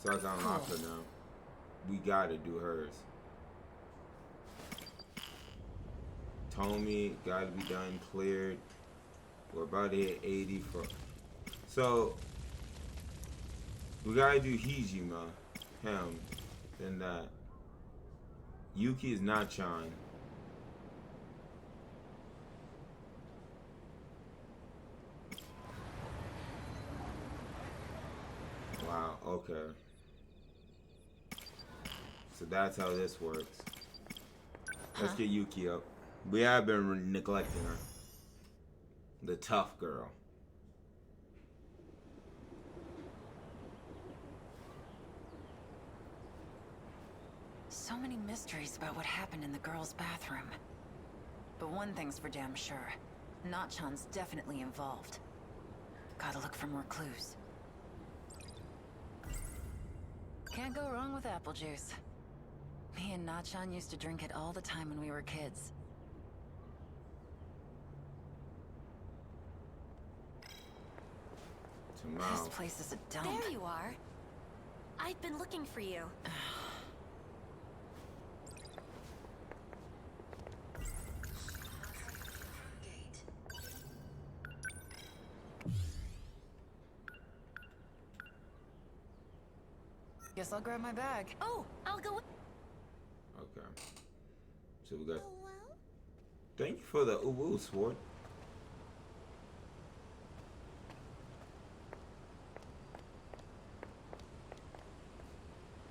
So I can unlock her now. We gotta do hers. Tommy, gotta be done, cleared. We're about to hit 80 for. So we gotta do Hijima, him, then that. Yuki is not Chan. Wow, okay. So that's how this works. Let's get Yuki up. We have been neglecting her. The tough girl. So many mysteries about what happened in the girls' bathroom. But one thing's for damn sure. Nachan's definitely involved. Gotta look for more clues. Can't go wrong with apple juice. Me and Nachan used to drink it all the time when we were kids. This place is a dump. There you are. I've been looking for you. Guess I'll grab my bag. Oh, I'll go. Okay. So we got. Thank you for the uwu sword.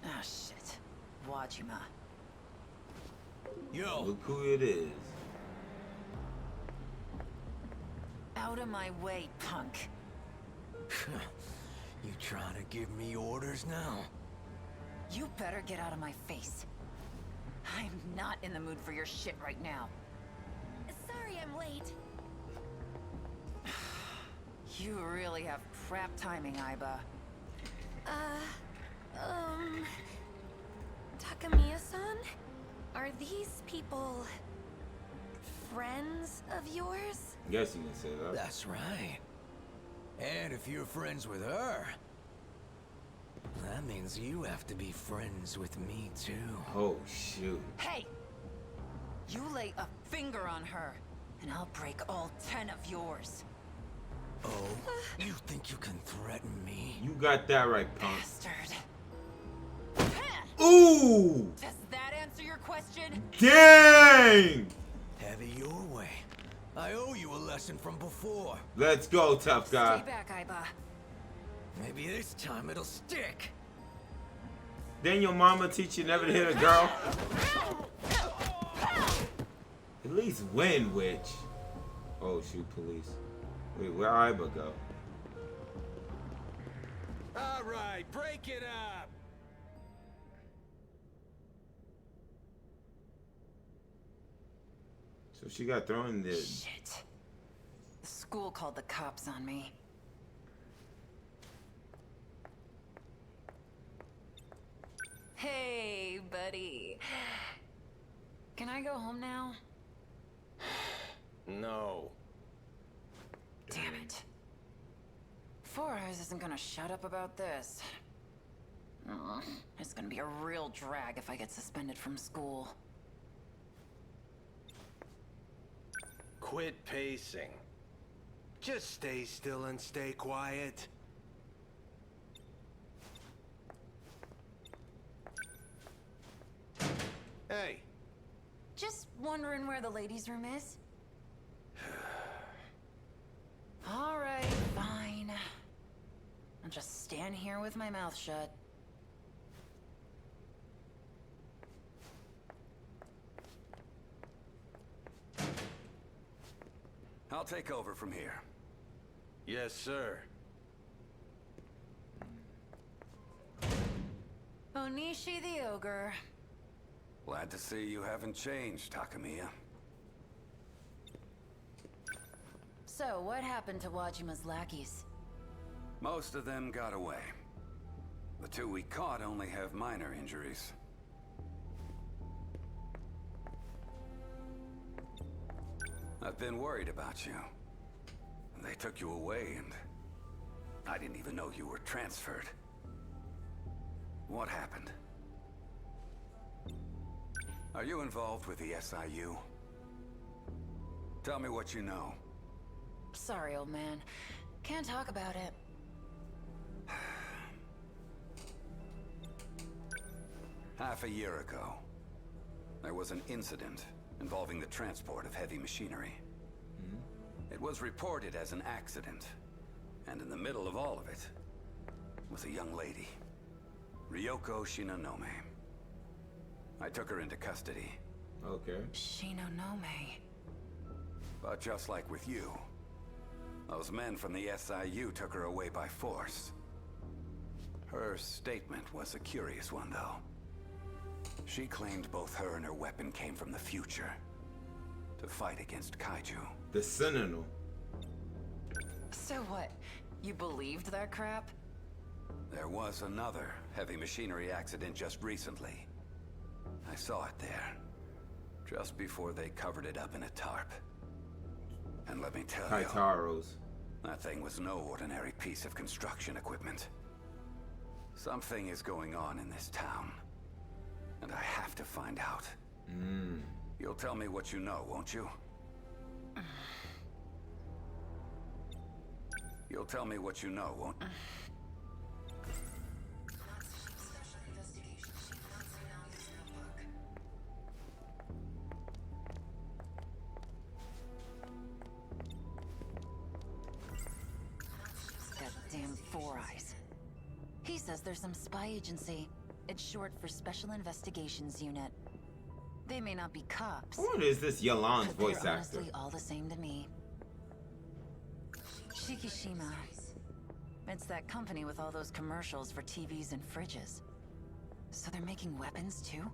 Ah, shit. Wajima. Yo. Look who it is. Out of my way, punk. You trying to give me orders now? You better get out of my face. I'm not in the mood for your shit right now. Sorry I'm late. You really have crap timing, Aiba. Takamiya-san? Are these people friends of yours? Guess you can say that. That's right. And if you're friends with her, that means you have to be friends with me too. Oh shoot. Hey! You lay a finger on her, and I'll break all 10 of yours. Oh, you think you can threaten me? You got that right, punk. Bastard. Ooh! Does that answer your question? Dang! Have it your way. I owe you a lesson from before. Let's go, tough guy. Stay back, Aiba. Maybe this time it'll stick. Didn't your mama teach you never to hit a girl? At least win, witch. Oh shoot, police. Wait, where Aiba go? All right, break it up. So she got thrown in the... Shit. The school called the cops on me. Hey, buddy. Can I go home now? No. Damn it. 4 Hours isn't gonna shut up about this. Ugh, it's gonna be a real drag if I get suspended from school. Quit pacing. Just stay still and stay quiet. Hey. Just wondering where the ladies' room is. All right, fine. I'll just stand here with my mouth shut. I'll take over from here. Yes, sir. Onishi the ogre. Glad to see you haven't changed, Takamiya. So, what happened to Wajima's lackeys? Most of them got away. The 2 we caught only have minor injuries. I've been worried about you. They took you away and I didn't even know you were transferred. What happened? Are you involved with the SIU? Tell me what you know. Sorry, old man. Can't talk about it. Half a year ago, there was an incident involving the transport of heavy machinery. It was reported as an accident, and in the middle of all of it was a young lady, Ryoko Shinonome. I took her into custody. Okay. Shinonome. But just like with you, those men from the SIU took her away by force. Her statement was a curious one, though. She claimed both her and her weapon came from the future, to fight against kaiju. The Sentinel. So what? You believed that crap? There was another heavy machinery accident just recently. I saw it there, just before they covered it up in a tarp. And let me tell you, Kaitaros. that thing was no ordinary piece of construction equipment. Something is going on in this town, and I have to find out. You'll tell me what you know, won't you? You'll tell me what you know, won't you? That damn Four Eyes. He says there's some spy agency. It's short for Special Investigations Unit. They may not be cops, What is this Yolan's but voice they're actor? honestly all the same to me. Shikishima. It's that company with all those commercials for TVs and fridges. So they're making weapons too?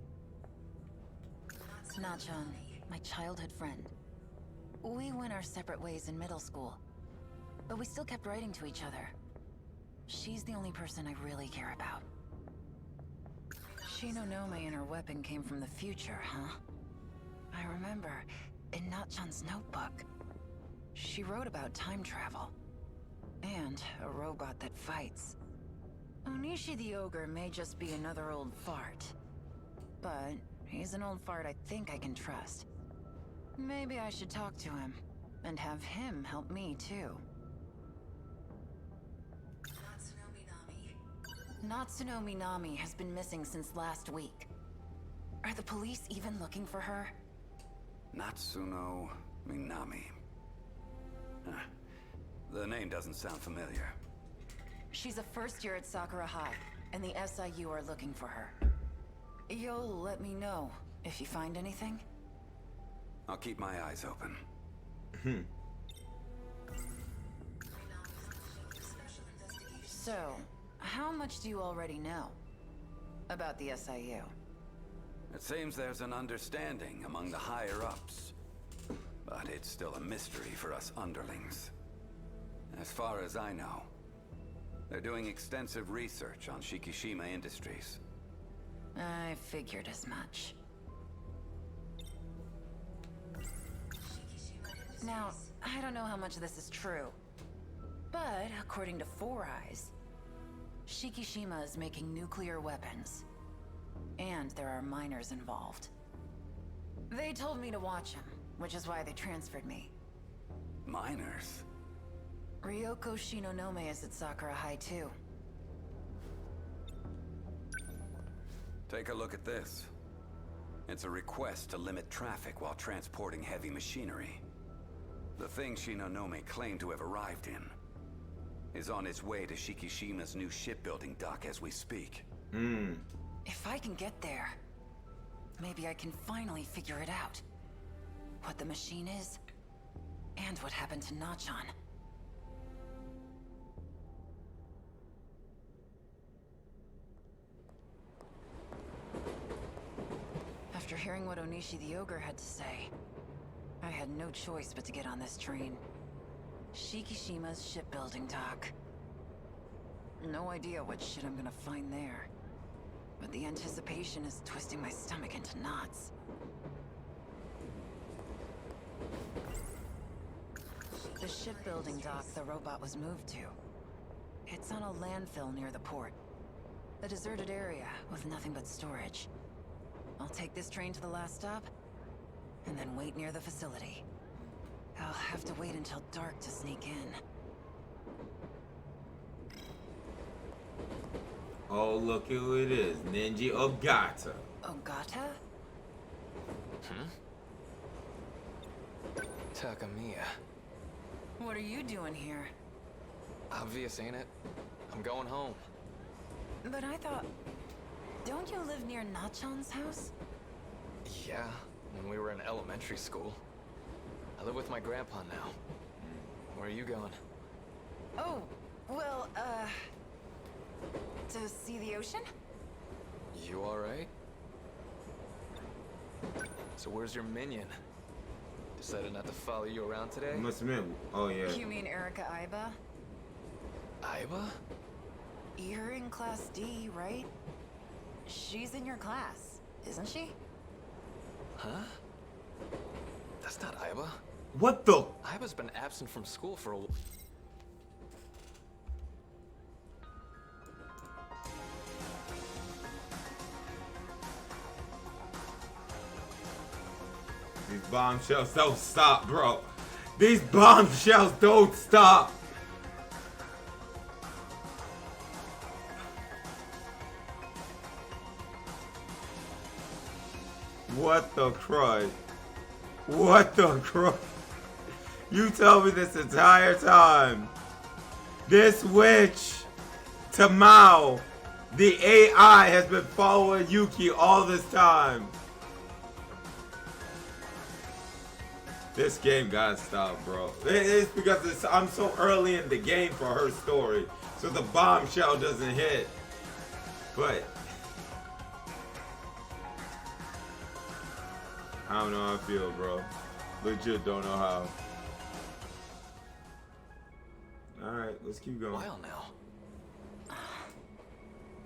Nachan, my childhood friend. We went our separate ways in middle school, but we still kept writing to each other. She's the only person I really care about. Shinonome and her weapon came from the future, huh? I remember, in Nachan's notebook, she wrote about time travel. And a robot that fights. Onishi the Ogre may just be another old fart. But he's an old fart I think I can trust. Maybe I should talk to him, and have him help me too. Natsuno Minami has been missing since last week. Are the police even looking for her? Natsuno Minami. Huh. The name doesn't sound familiar. She's a first year at Sakura High, and the SIU are looking for her. You'll let me know if you find anything? I'll keep my eyes open. So, how much do you already know about the SIU? It seems there's an understanding among the higher-ups. But it's still a mystery for us underlings. As far as I know, they're doing extensive research on Shikishima Industries. I figured as much. Now, I don't know how much this is true, but according to Four Eyes, Shikishima is making nuclear weapons. And there are miners involved. They told me to watch him, which is why they transferred me. Miners? Ryoko Shinonome is at Sakura High too. Take a look at this. It's a request to limit traffic while transporting heavy machinery. The thing Shinonome claimed to have arrived in is on its way to Shikishima's new shipbuilding dock as we speak. If I can get there, maybe I can finally figure it out. What the machine is, and what happened to Nachan. After hearing what Onishi the Ogre had to say, I had no choice but to get on this train. Shikishima's shipbuilding dock. No idea what shit I'm gonna find there. But the anticipation is twisting my stomach into knots. The shipbuilding dock the robot was moved to. It's on a landfill near the port. A deserted area with nothing but storage. I'll take this train to the last stop, and then wait near the facility. I'll have to wait until dark to sneak in. Oh, look who it is. Ninja Ogata. Ogata? Takamiya. What are you doing here? Obvious, ain't it? I'm going home. But I thought... Don't you live near Nachon's house? Yeah, when we were in elementary school. I live with my grandpa now. Where are you going? Oh, well, to see the ocean? You alright? So where's your minion? Decided not to follow you around today? I must admit. Oh, yeah. You mean Erika Aiba? Aiba? You're in Class D, right? She's in your class, isn't she? Huh? That's not Aiba. What the? Aiba's been absent from school for a while. These bombshells don't stop, bro. These bombshells don't stop. What the crud? What the crud? You tell me this entire time. This witch, Tamao, the AI has been following Yuki all this time. This game gotta stop, bro. It's because I'm so early in the game for her story, so the bombshell doesn't hit. But I don't know how I feel, bro. Legit don't know how. Alright, let's keep going. While now.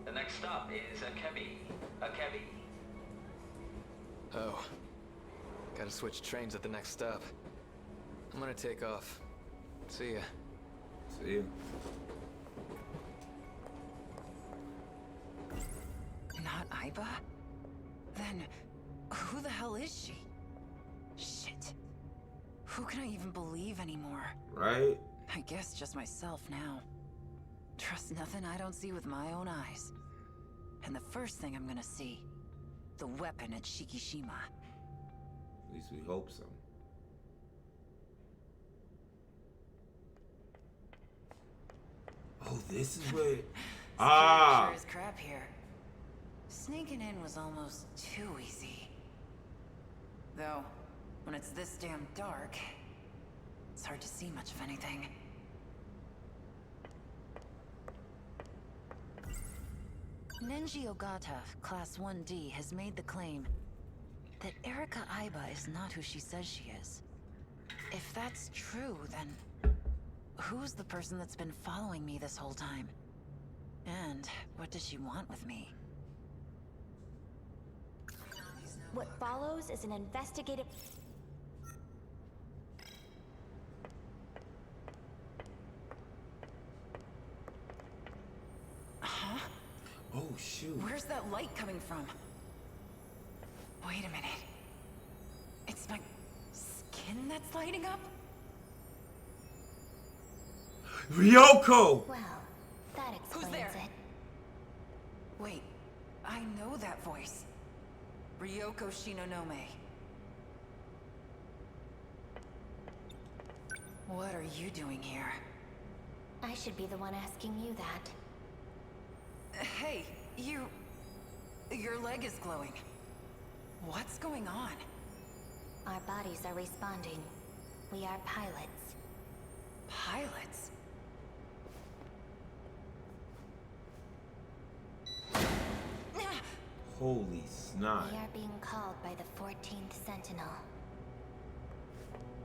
The next stop is Akebi. Akebi. Oh. Gotta switch trains at the next stop. I'm gonna take off. See ya. See ya. Not Aiba? Then, who the hell is she? Shit. Who can I even believe anymore? Right? I guess just myself now. Trust nothing I don't see with my own eyes. And the first thing I'm gonna see, the weapon at Shikishima. At least we hope so. Oh, this is where... Sure is crap here. Sneaking in was almost too easy. Though, when it's this damn dark, it's hard to see much of anything. Nenji Ogata, Class 1D, has made the claim that Erika Aiba is not who she says she is. If that's true, then who's the person that's been following me this whole time? And what does she want with me? What follows is an investigative... Huh? Oh, shoot. Where's that light coming from? Wait a minute. It's my skin that's lighting up? Ryoko! Well, that explains there? it. Wait, I know that voice. Ryoko Shinonome. What are you doing here? I should be the one asking you that. Hey, your leg is glowing. What's going on? Our bodies are responding. We are pilots. Pilots? Holy snot. We are being called by the 14th Sentinel.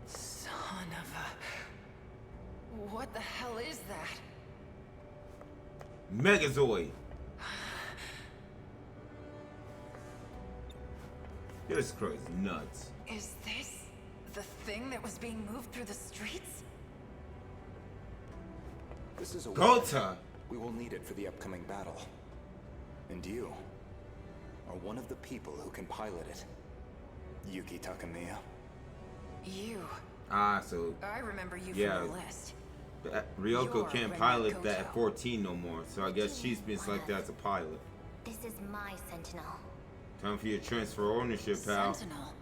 Son of a... What the hell is that? Megazoid. This crow's nuts. Is this the thing that was being moved through the streets? This is a Gota! We will need it for the upcoming battle. And you are one of the people who can pilot it. Yuki Takamiya. You. Ah, so I remember you yeah. from the list. Ryoko You're can't Renat pilot that Koto. at 14 no more, so I guess she's been selected as a pilot. This is my Sentinel. Time for your transfer ownership, pal. Sentinel?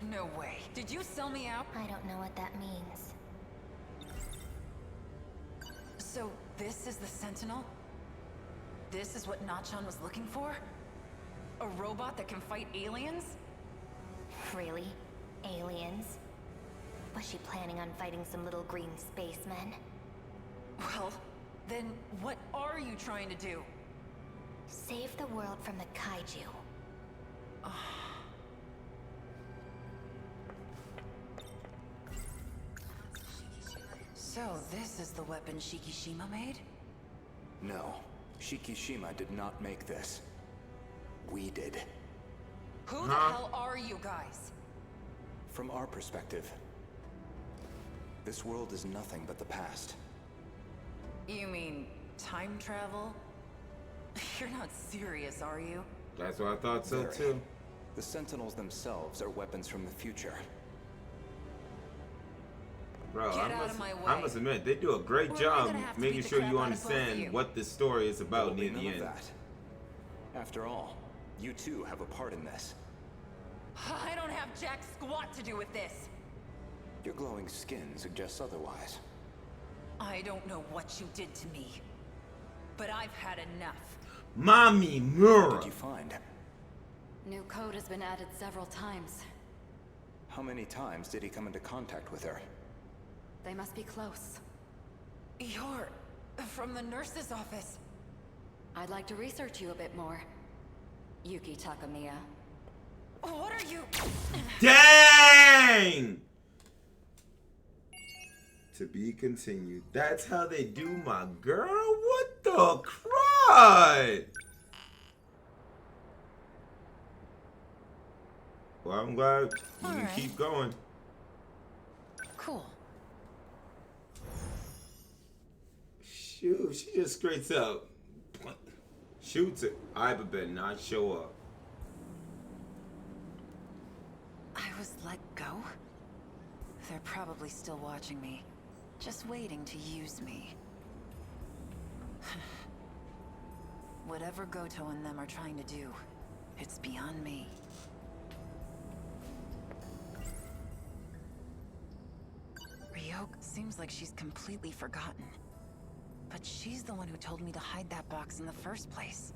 No way. Did you sell me out? I don't know what that means. So this is the Sentinel? This is what Nachan was looking for? A robot that can fight aliens? Really? Aliens? Was she planning on fighting some little green spacemen? Well, then what are you trying to do? Save the world from the kaiju. So this is the weapon Shikishima made? No, Shikishima did not make this. We did. Who the hell are you guys? From our perspective, this world is nothing but the past. You mean time travel? You're not serious, are you? That's what I thought so Very. too. The Sentinels themselves are weapons from the future. Bro, Get out of my I way. must admit, they do a great Or am I job gonna have to making beat the sure crap you out of both of understand you? what this story is about There'll be near the none end. of that. After all, you too have a part in this. I don't have jack squat to do with this. Your glowing skin suggests otherwise. I don't know what you did to me, but I've had enough. Mommy What Mura. did you find? New code has been added several times. How many times did he come into contact with her? They must be close. You're from the nurse's office. I'd like to research you a bit more. Yuki Takamiya. What are you? Dang! To be continued. That's how they do my girl? What the crud? Well, I'm glad you can Alright. keep going. Cool. Shoot, she just straight up shoots it. I better not show up. I was let go? They're probably still watching me. Just waiting to use me. Whatever Goto and them are trying to do, it's beyond me. Ryoko seems like she's completely forgotten. But she's the one who told me to hide that box in the first place.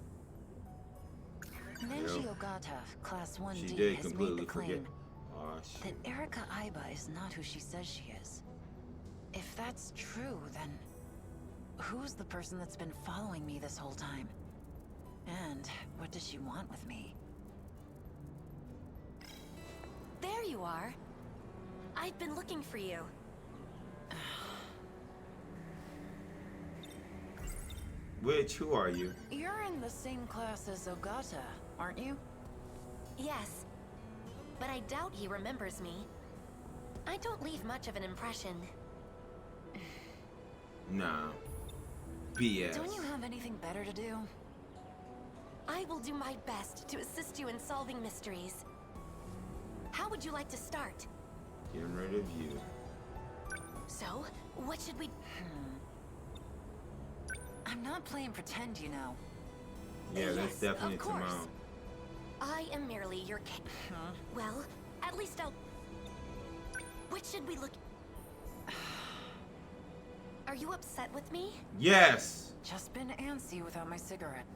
Nenji Ogata, Class 1D, She did has made completely the claim forget. Oh, that shit. Erika Aiba is not who she says she is. If that's true, then who's the person that's been following me this whole time? And what does she want with me? There you are. I've been looking for you. Which, who are you? You're in the same class as Ogata, aren't you? Yes. But I doubt he remembers me. I don't leave much of an impression. Nah. BS. Don't you have anything better to do? I will do my best to assist you in solving mysteries. How would you like to start? Getting rid of you. So, what should we... I'm not playing pretend, you know. Yeah, that's Yes, definitely of course. Timon. I am merely your kid. Well, at least I'll... What should we look... Are you upset with me? Yes! Just been antsy without my cigarette.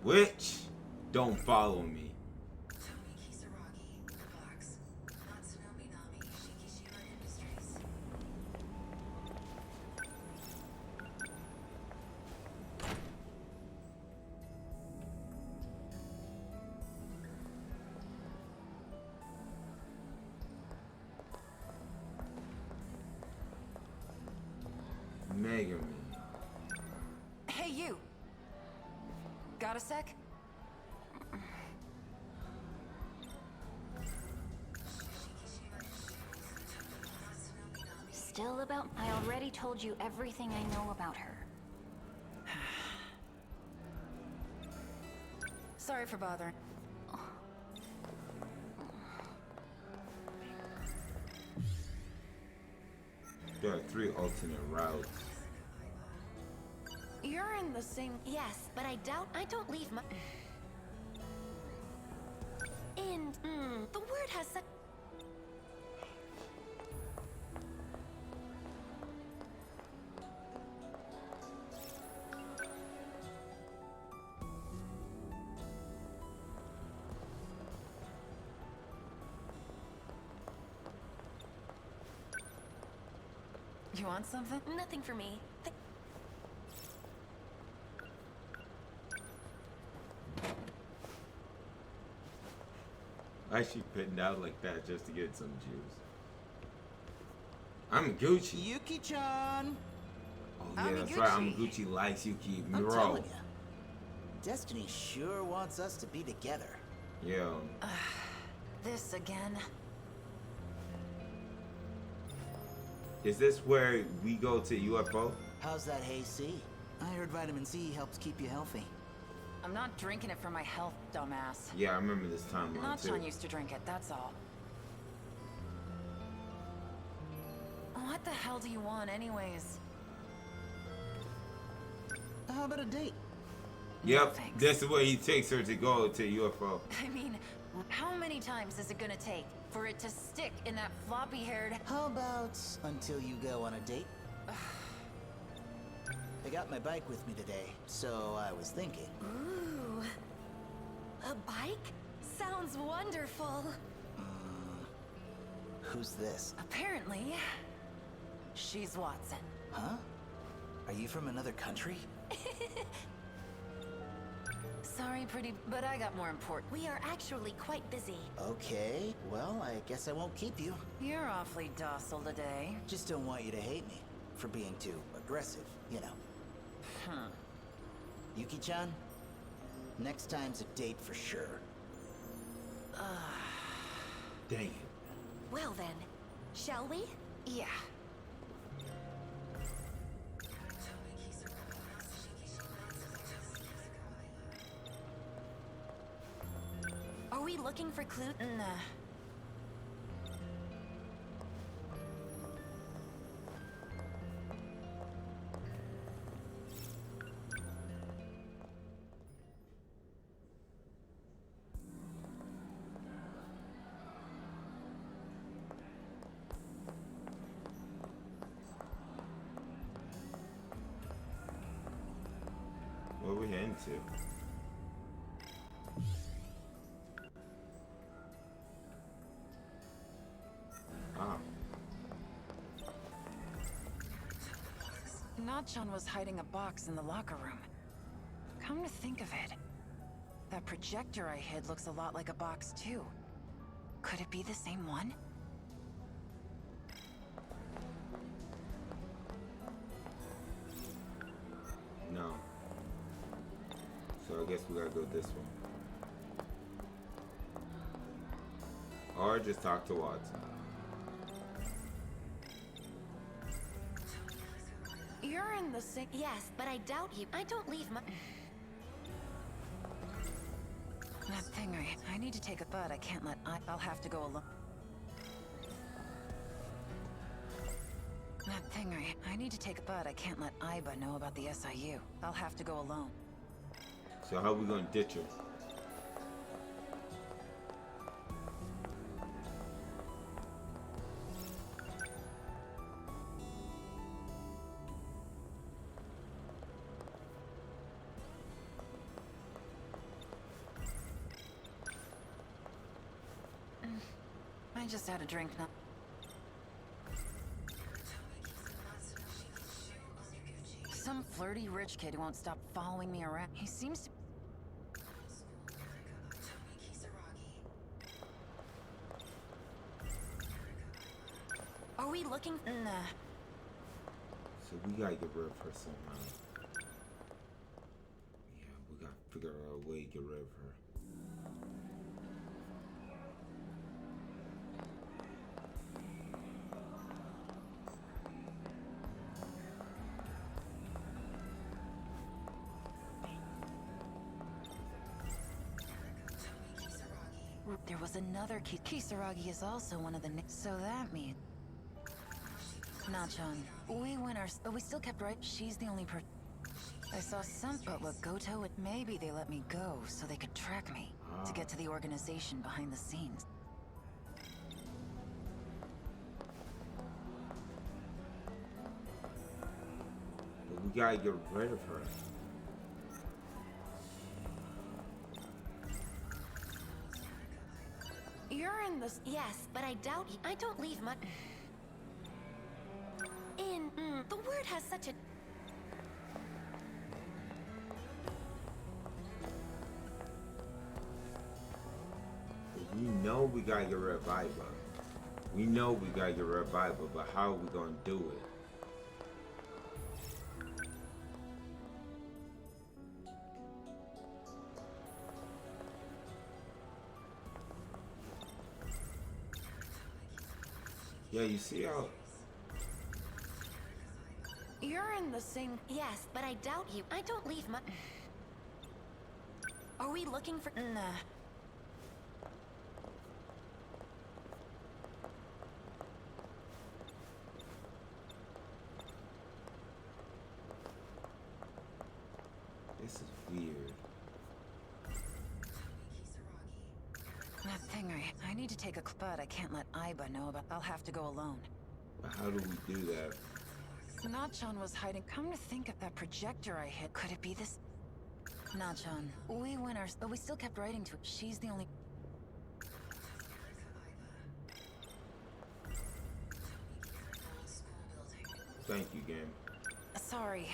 Which? Don't follow me. Mega Man. Hey, you! Got a sec? Still about... I already told you everything I know about her. Sorry for bothering. There are 3 alternate routes. You're in the same... Yes, but I doubt I don't leave my... And, the word has such... You want something? Nothing for me. I actually pitted out like that just to get some juice. I'm Gucci. Yuki-chan! Oh yeah, that's right. I'm Gucci likes Yuki. I'm Bro. telling ya. Destiny sure wants us to be together. Yo. This again? Is this where we go to UFO? How's that hay C? I heard vitamin C helps keep you healthy. I'm not drinking it for my health, dumbass. Yeah, I remember this timeline Not too. Sean used to drink it, that's all. What the hell do you want anyways? How about a date? Yep, Thanks. this is where he takes her to go to UFO. I mean, how many times is it gonna take for it to stick in that floppy-haired... How about until you go on a date? I got my bike with me today, so I was thinking. Ooh. A bike? Sounds wonderful. Who's this? Apparently, she's Watson. Huh? Are you from another country? Sorry, pretty, but I got more important. We are actually quite busy. Okay, well, I guess I won't keep you. You're awfully docile today. Just don't want you to hate me for being too aggressive, you know. Yuki-chan, next time's a date for sure. Dang it. Well then, shall we? Yeah. Are we looking for clues? Nah. Where we heading to? Nachan was hiding a box in the locker room. Come to think of it, that projector I hid looks a lot like a box too. Could it be the same one? No. So I guess we gotta go this one. Or just talk to Watson. You're in the same... Yes, but I doubt you. I don't leave my... That thing, I need to take a butt. I can't let I'll have to go alone. That thing, I need to take a butt. I can't let Iba know about the SIU. I'll have to go alone. So how we gonna ditch her? I just had a drink now. Some flirty rich kid who won't stop following me around. He seems to... Are we looking... Nah. So we gotta get rid of her somehow. Yeah, we gotta figure out a way to get rid of her. has another Kisaragi is also one of the so that means Nachon. We went our but we still kept right. She's the only person. I saw some but what Goto maybe they let me go so they could track me to get to the organization behind the scenes. But we gotta get rid of her. You're in this. Yes, but I doubt you. I don't leave much. The word has such a. We know we gotta get rid of Aiba. We know we gotta get rid of Aiba, but how are we gonna do it? Yeah, you see how... You're in the same... Yes, but I doubt you. I don't leave much. Are we looking for... Nah. This is weird. That thing, I need to take a but I can't let Aiba know about. I'll have to go alone. But how do we do that? Nachon was hiding. Come to think of that projector I hit. Could it be this? Nachon, we went our but we still kept writing to it. She's the only. Thank you, game. Sorry.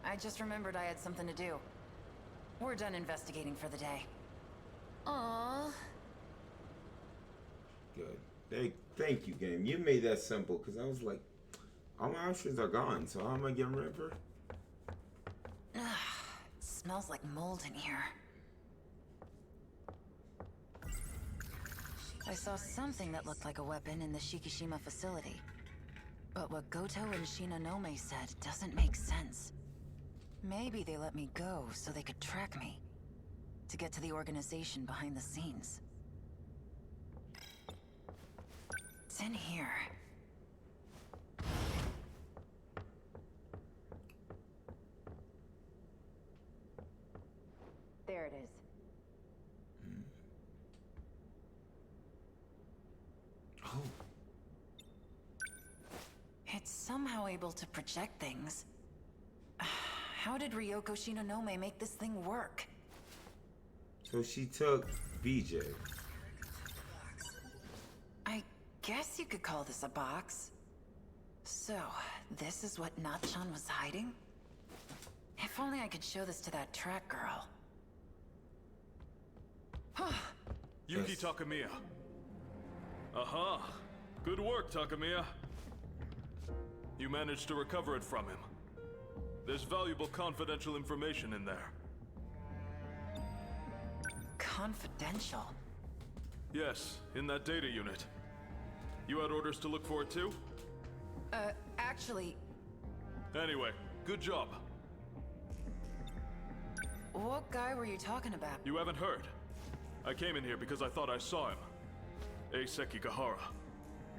I just remembered I had something to do. We're done investigating for the day. Aww. Good. Thank you, game. You made that simple, because I was like, all my options are gone, so how am I getting rid of her? It smells like mold in here. I saw something that looked like a weapon in the Shikishima facility. But what Goto and Shinonome said doesn't make sense. Maybe they let me go so they could track me to get to the organization behind the scenes. It's in here. There it is. Oh. It's somehow able to project things. How did Ryoko Shinonome make this thing work? So she took BJ. I guess you could call this a box. So, this is what Nachon was hiding? If only I could show this to that track girl. Yuki Takamiya. Aha! Good work, Takamiya. You managed to recover it from him. There's valuable confidential information in there. Confidential? Yes, in that data unit. You had orders to look for it too? Actually... Anyway, good job. What guy were you talking about? You haven't heard. I came in here because I thought I saw him. Eiseki Gahara.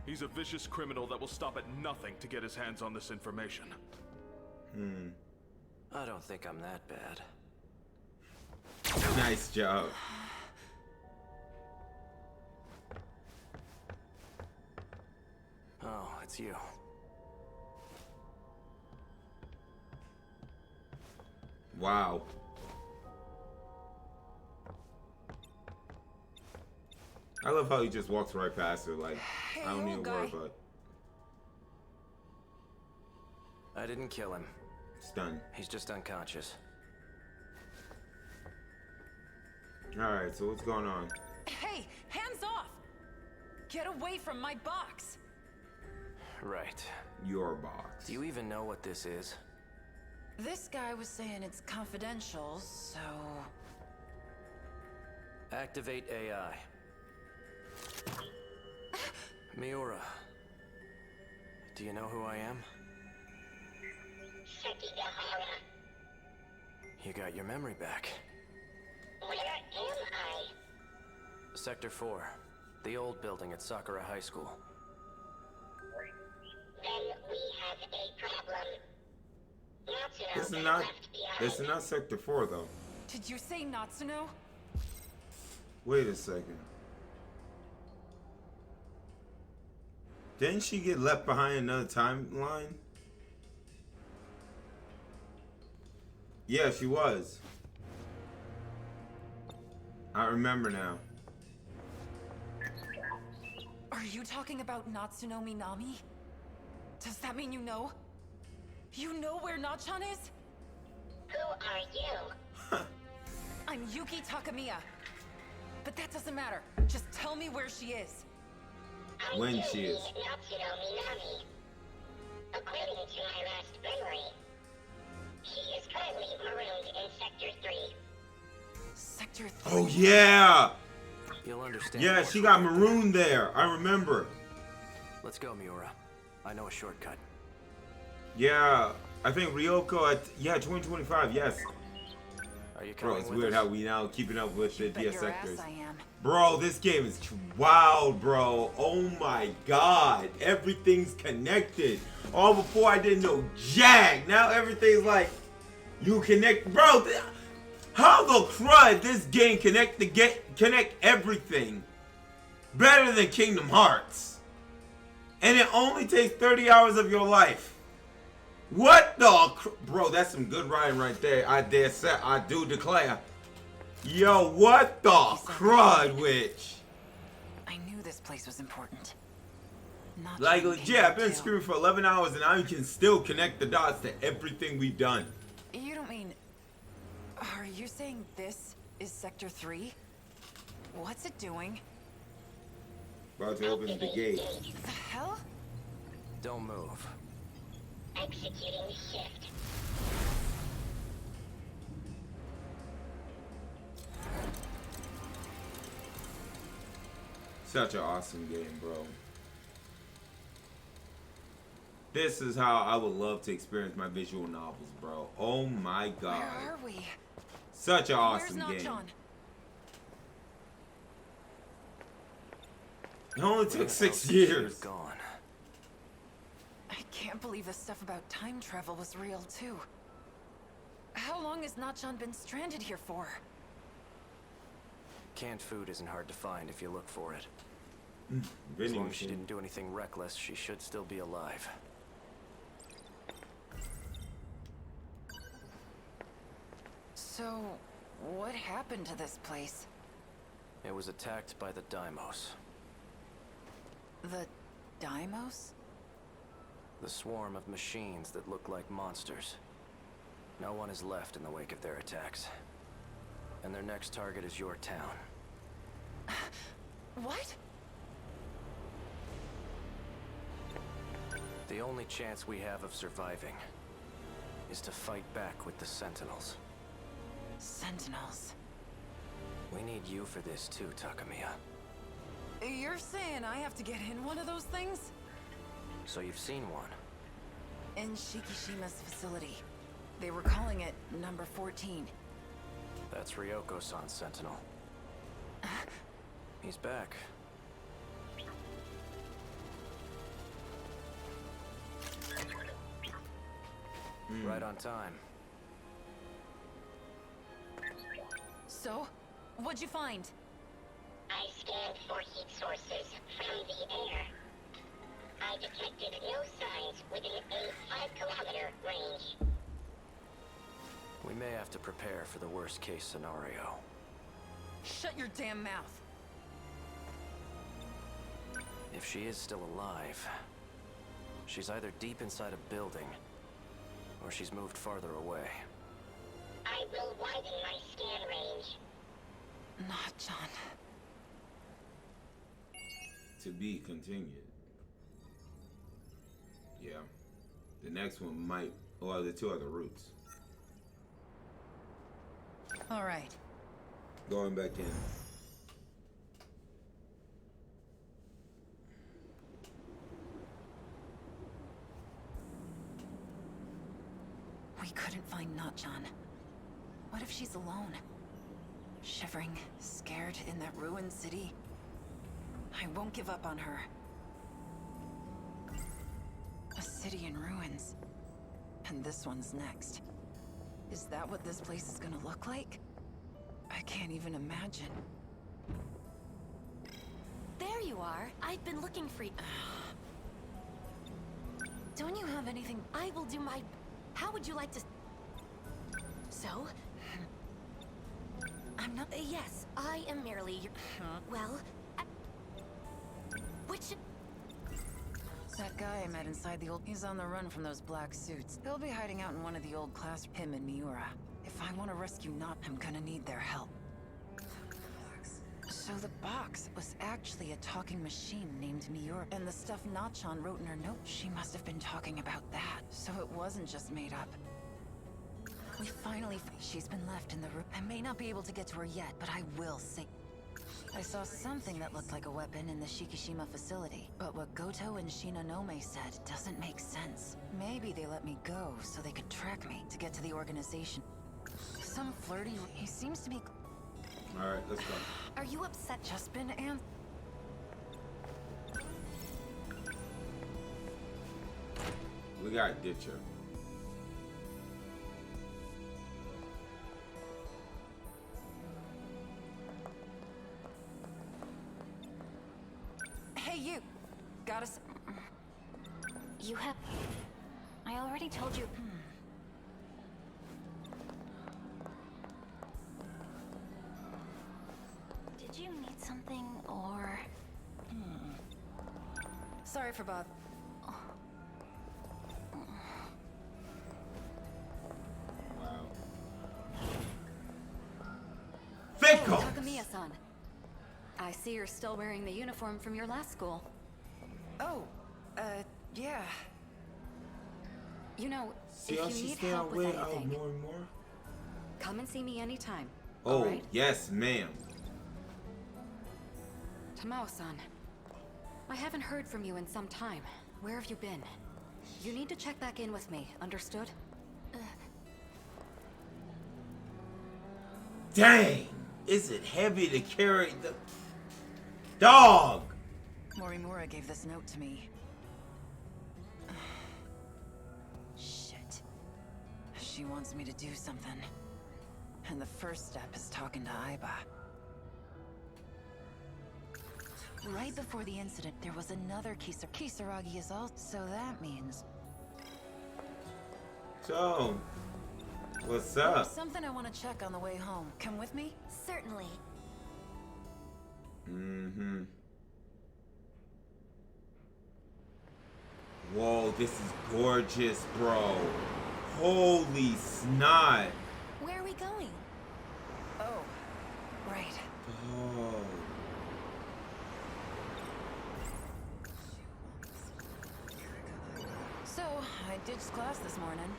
He's a vicious criminal that will stop at nothing to get his hands on this information. I don't think I'm that bad. Nice job. Oh, it's you. Wow. I love how he just walks right past her, like, I don't even worry about it. I didn't kill him. Stunned. He's just unconscious. Alright, so what's going on? Hey, hands off! Get away from my box! Right. Your box. Do you even know what this is? This guy was saying it's confidential, so... Activate AI. Miura. Do you know who I am? You got your memory back. Where am I? Sector 4. The old building at Sakura High School. Then we have a problem. Natsuno This is got not. left behind. This is not Sector 4 though. Did you say Natsuno? Wait a second. Didn't she get left behind another timeline? Yeah, she was. I remember now. Are you talking about Natsuno Minami? Does that mean you know? You know where Nachan is? Who are you? I'm Yuki Takamiya. But that doesn't matter. Just tell me where she is. When she is. Natsuno Minami. According to my last memory, she is currently marooned in Sector 3. Sector 3? Oh yeah! You'll understand. Yeah, she got marooned there. I remember. Let's go, Miura. I know a shortcut. Yeah, I think Ryoko at 2025. Yes. Are you Bro, coming it's with weird us? how we now keeping up with the Bet DS your sectors. ass I am. Bro, this game is wild, bro. Oh my god. Everything's connected. All before I didn't know jack. Now everything's like, you connect. Bro, how the crud this game connect everything better than Kingdom Hearts. And it only takes 30 hours of your life. What the bro, that's some good writing right there. I do declare. Yo, what the crud, witch? I knew this place was important. Not Like, trying to legit, I've been tell. screwed for 11 hours and now you can still connect the dots to everything we've done. You don't mean... Are you saying this is Sector 3? What's it doing? About to open the gate. The hell? Don't move. Executing shift. Such an awesome game, bro. This is how I would love to experience my visual novels, bro. Oh my god. Where are we? Such an awesome Where's game. Nachan? It only took 6 years. Gone. I can't believe the stuff about time travel was real, too. How long has Nachan been stranded here for? Canned food isn't hard to find if you look for it. As Vending long as she machine. didn't do anything reckless, she should still be alive. So, what happened to this place? It was attacked by the Daimos. The Daimos? The swarm of machines that look like monsters. No one is left in the wake of their attacks. And their next target is your town. What? The only chance we have of surviving is to fight back with the Sentinels. Sentinels. We need you for this too, Takamiya. You're saying I have to get in one of those things? So you've seen one? In Shikishima's facility. They were calling it number 14. That's Ryoko-san's Sentinel. He's back. Right on time. So, what'd you find? I scanned for heat sources from the air. I detected no signs within a 5-kilometer range. We may have to prepare for the worst case scenario. Shut your damn mouth. If she is still alive, she's either deep inside a building, or she's moved farther away. I will widen my scan range. Not John. To be continued. Yeah. The next one might... Well, the two other routes. Alright. Going back in. We couldn't find Natchan. What if she's alone? Shivering, scared in that ruined city. I won't give up on her. A city in ruins. And this one's next. Is that what this place is gonna look like? I can't even imagine. There you are. I've been looking for you. Don't you have anything? I will do my... How would you like to... So? I'm not... Yes, I am merely your... Well... Which... That guy I met inside the old... He's on the run from those black suits. He'll be hiding out in one of the old class... Him and Miura. If I want to rescue Not, I'm gonna need their help. So the box was actually a talking machine named Miura. And the stuff Nachan wrote in her note, she must have been talking about that. So it wasn't just made up. We finally... She's been left in the room. I may not be able to get to her yet, but I will save... I saw something that looked like a weapon in the Shikishima facility. But what Goto and Shinonome said doesn't make sense. Maybe they let me go so they could track me to get to the organization. Some flirty... He seems to be... Alright, let's go. Are you upset? Just been and... We got Ditcher. Hey, you! Got us... You have... I already told you... Did you need something, or... Sorry for Bob. Wow. Hey, Takamiya-san. I see you're still wearing the uniform from your last school. Oh, yeah. You know, See if how you she need stay help out with way out anything, more and more? come and see me anytime. Oh, alright? yes, ma'am. Tamao-san, I haven't heard from you in some time. Where have you been? You need to check back in with me, understood? Dang! Is it heavy to carry the... Dog! Morimura gave this note to me. Shit. She wants me to do something. And the first step is talking to Aiba. Right before the incident, there was another Kisaragi is also... So that means... So... What's There's up? something I want to check on the way home. Come with me? Certainly. Mm-hmm. Whoa, this is gorgeous, bro. Holy snot. Where are we going? Oh, right. Oh. So, I ditched class this morning.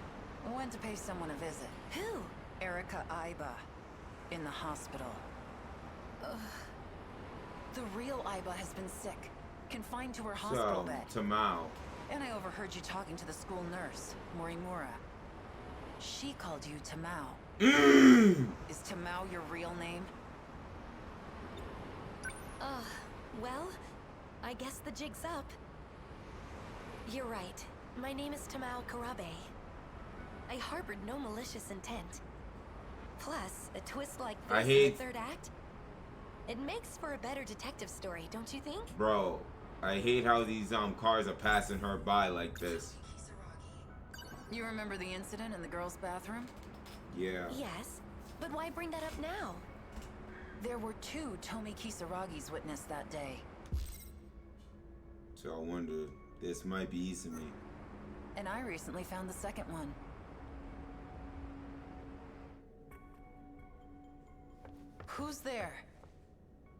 Went to pay someone a visit. Who? Erika Aiba. In the hospital. The real Aiba has been sick. Confined to her hospital bed. Tamao. And I overheard you talking to the school nurse, Morimura. She called you Tamao. Is Tamao your real name? Well, I guess the jig's up. You're right. My name is Tamao Kurabe. I harbored no malicious intent. Plus, a twist like this in the third act? It makes for a better detective story, don't you think? Bro, I hate how these cars are passing her by like this. You remember the incident in the girls' bathroom? Yeah. Yes, but why bring that up now? There were 2 Tomi Kisaragis witnessed that day. So I wonder, this might be Izumi. And I recently found the second one. Who's there?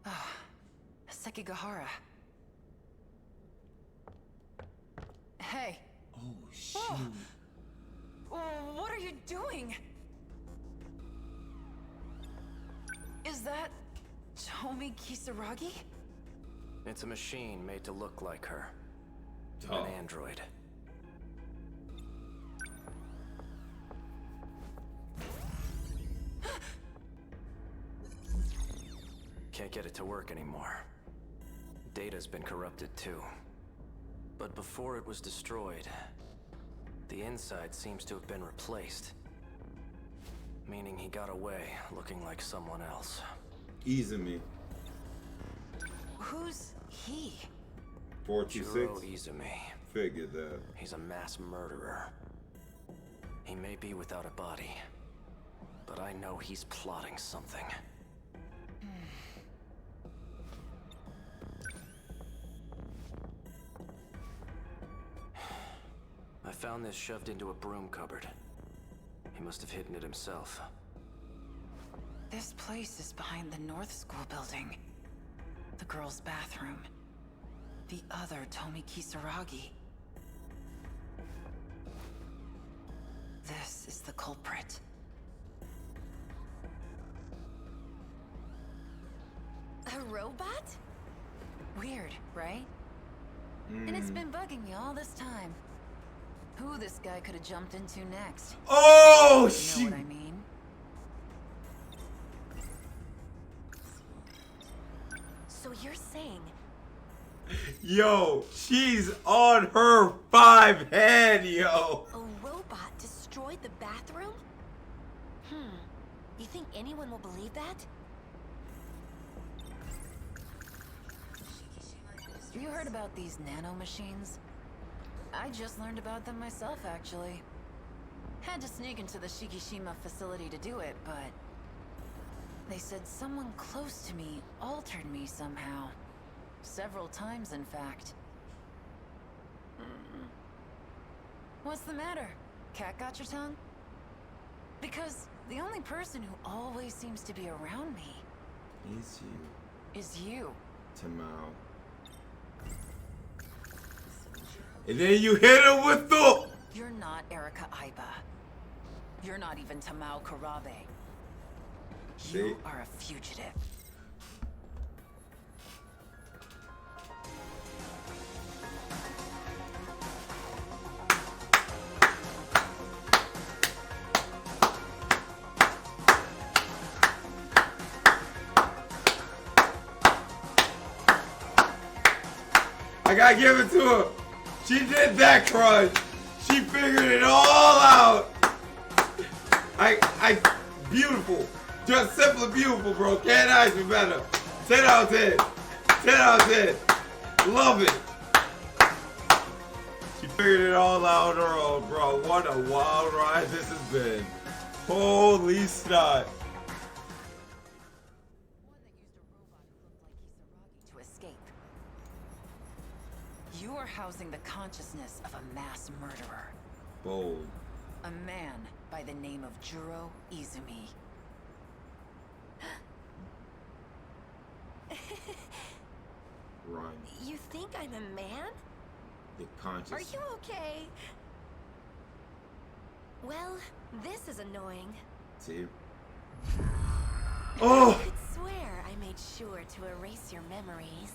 Ah, Sekigahara. Hey. Oh, shoot. Oh, what are you doing? Is that Tomi Kisaragi? It's a machine made to look like her. Oh. An android. can't get it to work anymore. Data's been corrupted too. But before it was destroyed, the inside seems to have been replaced. Meaning he got away looking like someone else. Izumi. Who's he? 426. Izumi. Figured that. He's a mass murderer. He may be without a body, but I know he's plotting something. I found this shoved into a broom cupboard. He must have hidden it himself. This place is behind the North School building. The girls' bathroom. The other Tomi Kisaragi. This is the culprit. A robot? Weird, right? And it's been bugging me all this time. Who this guy could have jumped into next. Oh, you know what I mean? So you're saying... Yo, she's on her 5 head, yo. a robot destroyed the bathroom? You think anyone will believe that? You heard about these nano machines? I just learned about them myself, actually. Had to sneak into the Shikishima facility to do it, but... they said someone close to me altered me somehow. Several times, in fact. What's the matter? Cat got your tongue? Because the only person who always seems to be around me... is you. Tamao. And then you hit him with the... You're not Erika Aiba. You're not even Tamao Kurabe. You are a fugitive. I gotta give it to her. She did that crunch. She figured it all out. Beautiful. Just simply beautiful, bro. Can't ask me better. 10 out of 10. 10 out of 10. Love it. She figured it all out on her own, bro. What a wild ride this has been. Holy snot. To escape. You are housing the consciousness of a mass murderer. Bold. A man by the name of Juro Izumi. Run. You think I'm a man? The conscious. Are you okay? Well, this is annoying. See? Oh! I could swear I made sure to erase your memories.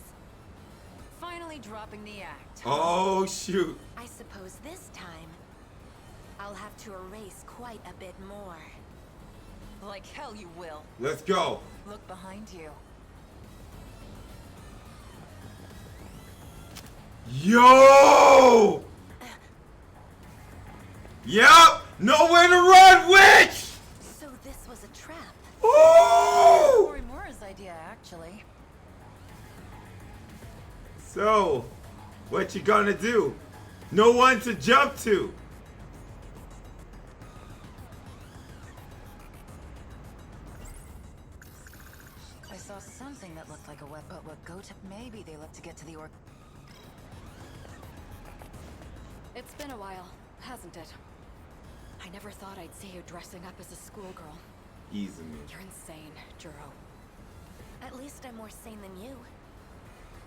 Finally dropping the act. Oh, shoot. I suppose this time, I'll have to erase quite a bit more. Like hell you will. Let's go. Look behind you. Yo! Yup! Nowhere to run, witch! So this was a trap. Ooh! Morimura's idea, actually. So, what you gonna do? No one to jump to. I saw something that looked like a web, but what go to... Maybe they look to get to the It's been a while, hasn't it? I never thought I'd see you dressing up as a schoolgirl. Izumi. You're insane, Juro. At least I'm more sane than you.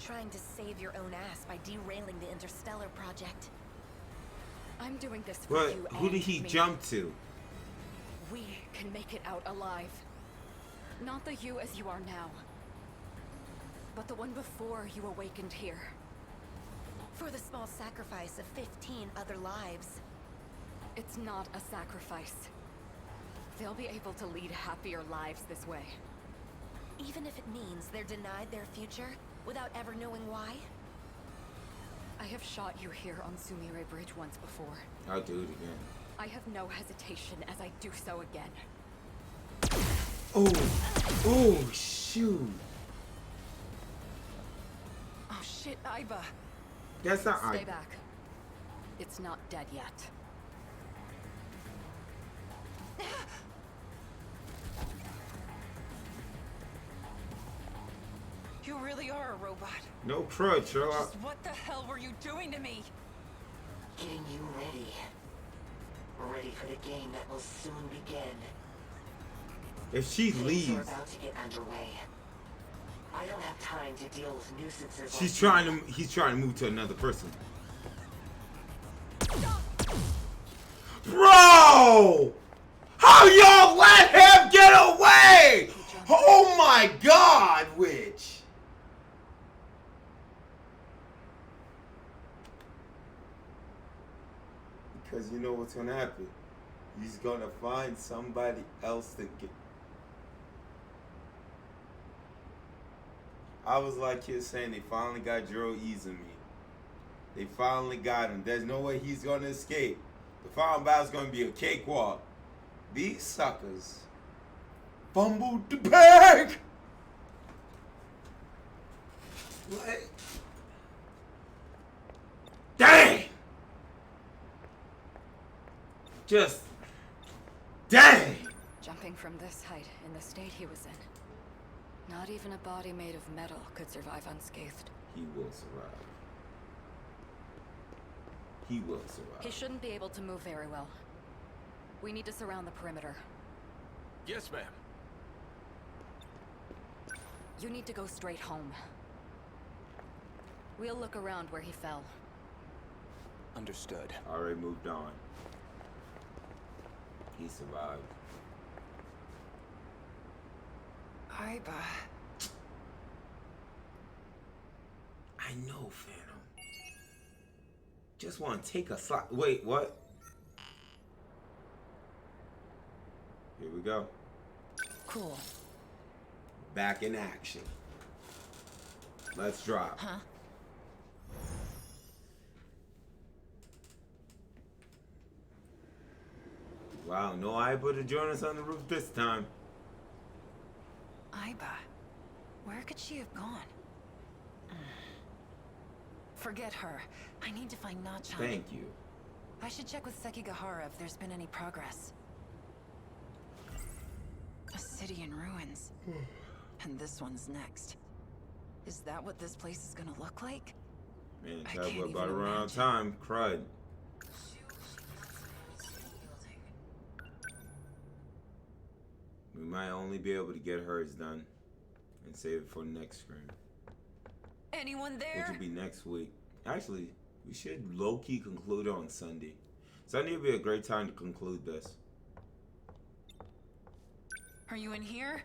Trying to save your own ass by derailing the Interstellar project. I'm doing this for you Who did and he me. jump to? We can make it out alive. Not the you as you are now, but the one before you awakened here. For the small sacrifice of 15 other lives. It's not a sacrifice. They'll be able to lead happier lives this way. Even if it means they're denied their future without ever knowing why? I have shot you here on Sumire Bridge once before. I'll do it again. I have no hesitation as I do so again. Oh, oh, shoot. Oh shit, Aiba. That's not Stay Aiba. back. It's not dead yet. You really are a robot. No crud, Sherlock. Just what the hell were you doing to me? Getting you ready. Ready for the game that will soon begin. If she Things are leaves, about to get underway. I don't have time to deal with nuisances. he's trying to move to another person. Bro! How y'all let him get away? Oh my god, Witch. Because you know what's gonna happen. He's gonna find somebody else to get. I was like you saying, they finally got Jiro Izumi. They finally got him. There's no way he's gonna escape. The final battle's gonna be a cakewalk. These suckers fumbled the bag. What? Dang! Just dang! Jumping from this height in the state he was in. Not even a body made of metal could survive unscathed. He will survive. He will survive. He shouldn't be able to move very well. We need to surround the perimeter. Yes, ma'am. You need to go straight home. We'll look around where he fell. Understood. Already moved on. He survived. Aiba. I know, Phantom. Just want to take a slot. Wait, what? Here we go. Cool. Back in action. Let's drop. Huh? Wow, no Aiba to join us on the roof this time. Aiba. Where could she have gone? Forget her. I need to find Nachan. Thank you. I should check with Sekigahara if there's been any progress. A city in ruins. And this one's next. Is that what this place is gonna look like? Man, I Tablet can't about to even run out of imagine. time. Crud. We might only be able to get hers done and save it for the next screen, Anyone which there? will be next week. Actually, we should low-key conclude on Sunday. Sunday would be a great time to conclude this. Are you in here?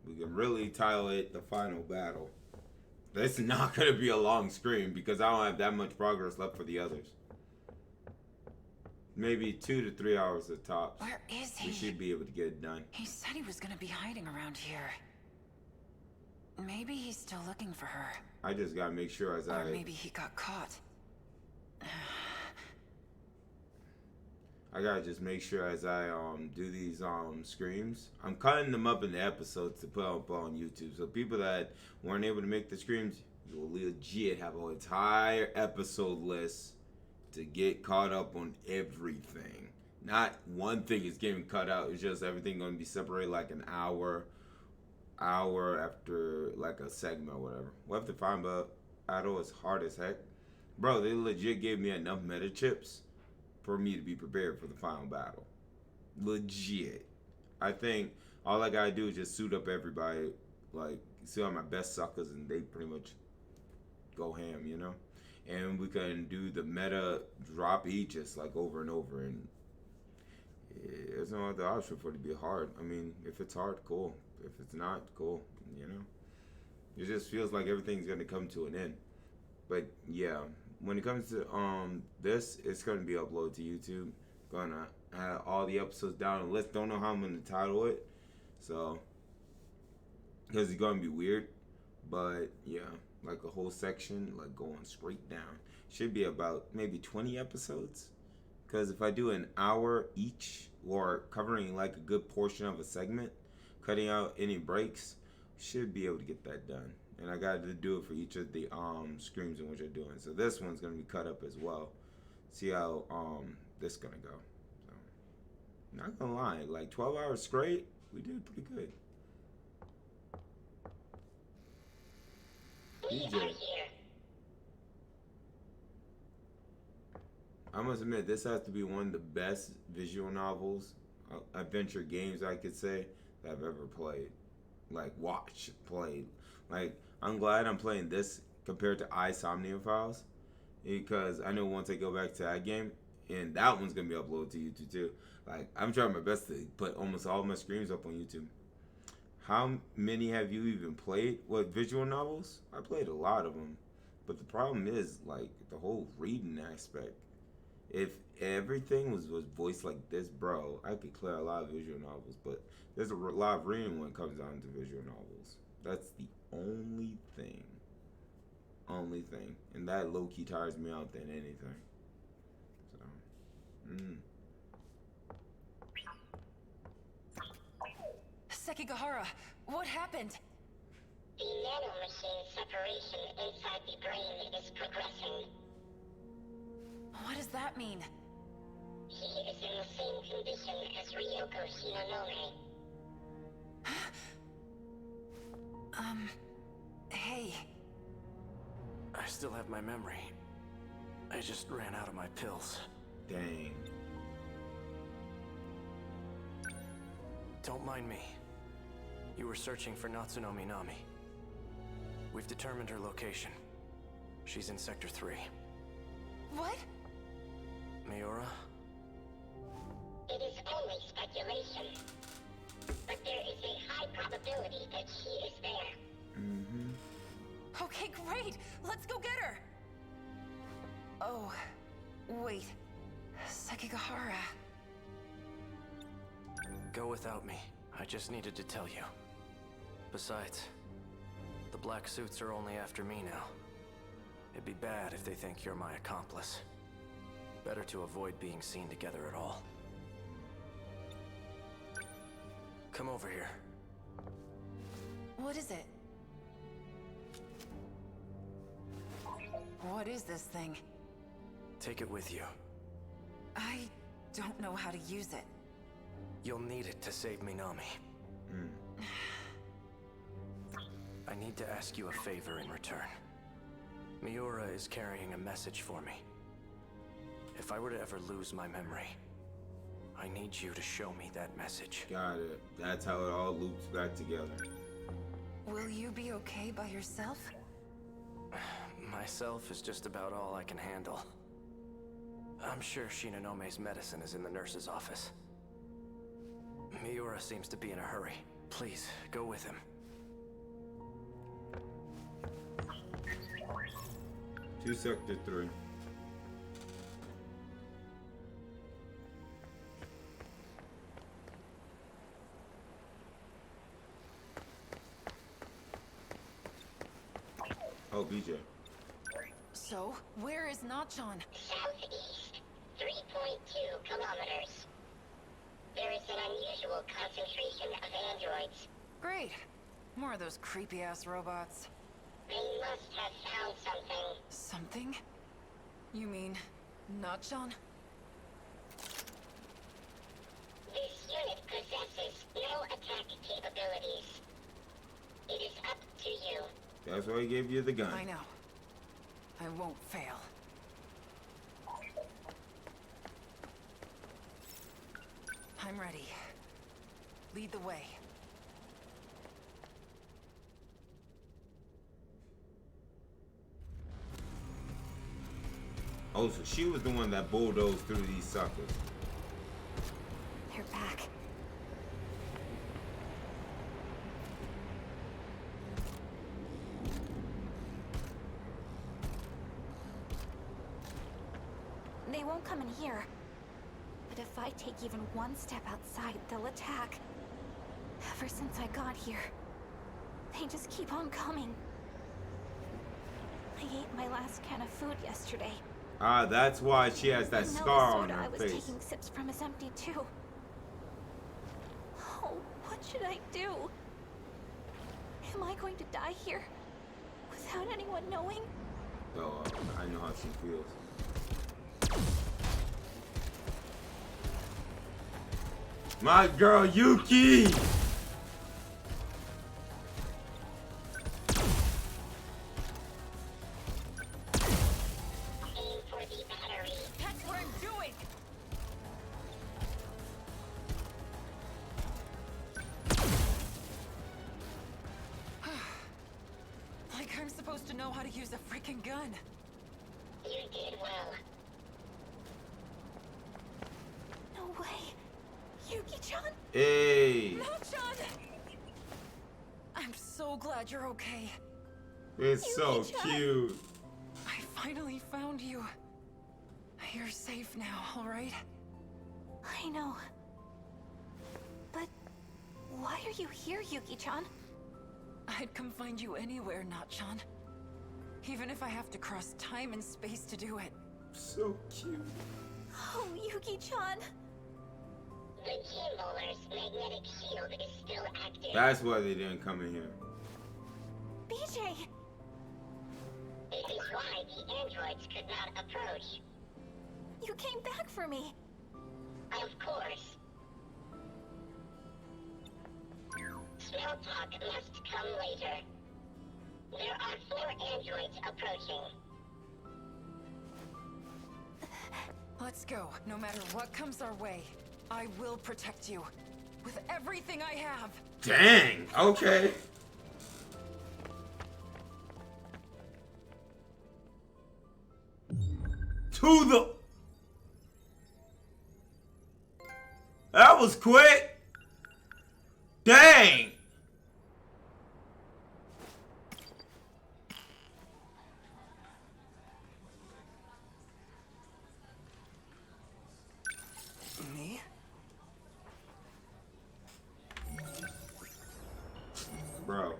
We can really title it the final battle. This is not going to be a long screen because I don't have that much progress left for the others. Maybe 2 to 3 hours at tops. Where is he? We should be able to get it done. He said he was gonna be hiding around here. Maybe he's still looking for her. I just gotta make sure as Or maybe he got caught. I gotta just make sure as I do these screams. I'm cutting them up into episodes to put up on YouTube. So people that weren't able to make the screams, you'll legit have an entire episode list to get caught up on everything. Not one thing is getting cut out. It's just everything gonna be separated like an hour after like a segment or whatever. We'll have to find out. Idle is hard as heck. Bro, they legit gave me enough meta chips for me to be prepared for the final battle. Legit. I think all I gotta do is just suit up everybody, like suit up my best suckers, and they pretty much go ham, you know? And we can do the meta drop Aegis like over and over, and there's no other option for it to be hard. I mean, if it's hard, cool. If it's not, cool, you know? It just feels like everything's gonna come to an end. But yeah, when it comes to this, it's gonna be uploaded to YouTube. Gonna have all the episodes down on the list. Don't know how I'm gonna title it. So, because it's gonna be weird, but yeah, like a whole section, like going straight down. Should be about maybe 20 episodes. Because if I do an hour each, or covering like a good portion of a segment, cutting out any breaks, should be able to get that done. And I got to do it for each of the streams in which I'm doing. So this one's gonna be cut up as well. See how this gonna go. So, not gonna lie, like 12 hours straight, we did pretty good. DJ. I must admit, this has to be one of the best visual novels, adventure games I could say, that I've ever played. Like, watched, played. Like, I'm glad I'm playing this compared to Insomnia Files, because I know once I go back to that game, and that one's going to be uploaded to YouTube too. Like, I'm trying my best to put almost all my streams up on YouTube. How many have you even played? What, visual novels? I played a lot of them. But the problem is, like, the whole reading aspect. If everything was voiced like this, bro, I could clear a lot of visual novels. But there's a lot of reading when it comes down to visual novels. That's the only thing. Only thing. And that low-key tires me out than anything. So, Sekigahara, what happened? The nanomachine separation inside the brain is progressing. What does that mean? He is in the same condition as Ryoko Shinonome. Hey. I still have my memory. I just ran out of my pills. Dang. Don't mind me. You were searching for Natsuno Minami. We've determined her location. She's in Sector 3. What? Miura? It is only speculation. But there is a high probability that she is there. Okay, great! Let's go get her! Oh, wait. Sekigahara. Go without me. I just needed to tell you. Besides, the black suits are only after me now. It'd be bad if they think you're my accomplice. Better to avoid being seen together at all. Come over here. What is it? What is this thing? Take it with you. I don't know how to use it. You'll need it to save Minami. I need to ask you a favor in return. Miura is carrying a message for me. If I were to ever lose my memory, I need you to show me that message. Got it. That's how it all loops back together. Will you be okay by yourself? Myself is just about all I can handle. I'm sure Shinanome's medicine is in the nurse's office. Miura seems to be in a hurry. Please, go with him. To Sector 3. Oh, BJ. So, where is Nachan? Southeast, 3.2 kilometers. There is an unusual concentration of androids. Great. More of those creepy-ass robots. They must have found something. Something? You mean Nachan? This unit possesses no attack capabilities. It is up to you. That's why I gave you the gun. I know. I won't fail. I'm ready. Lead the way. Oh, so she was the one that bulldozed through these suckers. They're back. They won't come in here. But if I take even one step outside, they'll attack. Ever since I got here, they just keep on coming. I ate my last can of food yesterday. Ah, that's why she has that And now scar the on soda her I was face. taking sips from is empty too. Oh, what should I do? Am I going to die here without anyone knowing? Oh, I know how she feels. My girl Yuki! Aim for the battery. That's what I'm doing! Like I'm supposed to know how to use a freaking gun. You did well. No way. Yuki-chan? Hey! No-chan! I'm so glad you're okay. It's so Yuki-chan. cute. I finally found you. You're safe now, alright? I know. But why are you here, Yuki-chan? I'd come find you anywhere, Not-chan. Even if I have to cross time and space to do it. So cute. Oh, Yuki-chan. The Steamroller's magnetic shield is still active. That's why they didn't come in here. BJ! This is why the androids could not approach. You came back for me. Of course. Small talk must come later. There are 4 androids approaching. Let's go. No matter what comes our way, I will protect you. With everything I have. Dang, okay. To the... That was quick. Dang. Me? Bro.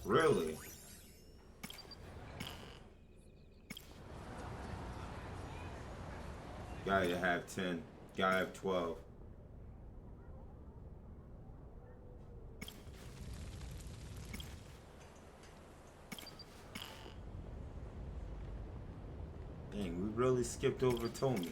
Really? Gotta have 10. Gotta have 12. Dang, we really skipped over Tommy.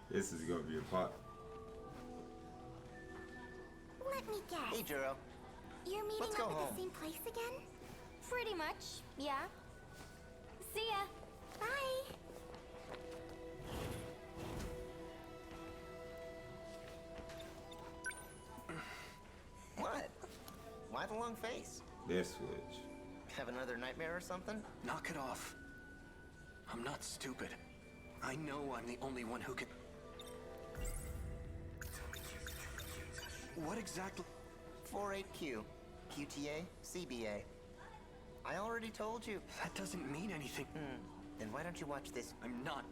This is gonna be a pot. Let me guess. Hey, Juro. You're meeting Let's up go at home. the same place again? Pretty much, yeah. See ya. Bye. What? Why the long face? This switch. Have another nightmare or something? Knock it off. I'm not stupid. I know I'm the only one who can... What exactly? 48Q. QTA, CBA. I already told you. That doesn't mean anything. Then why don't you watch this? I'm not.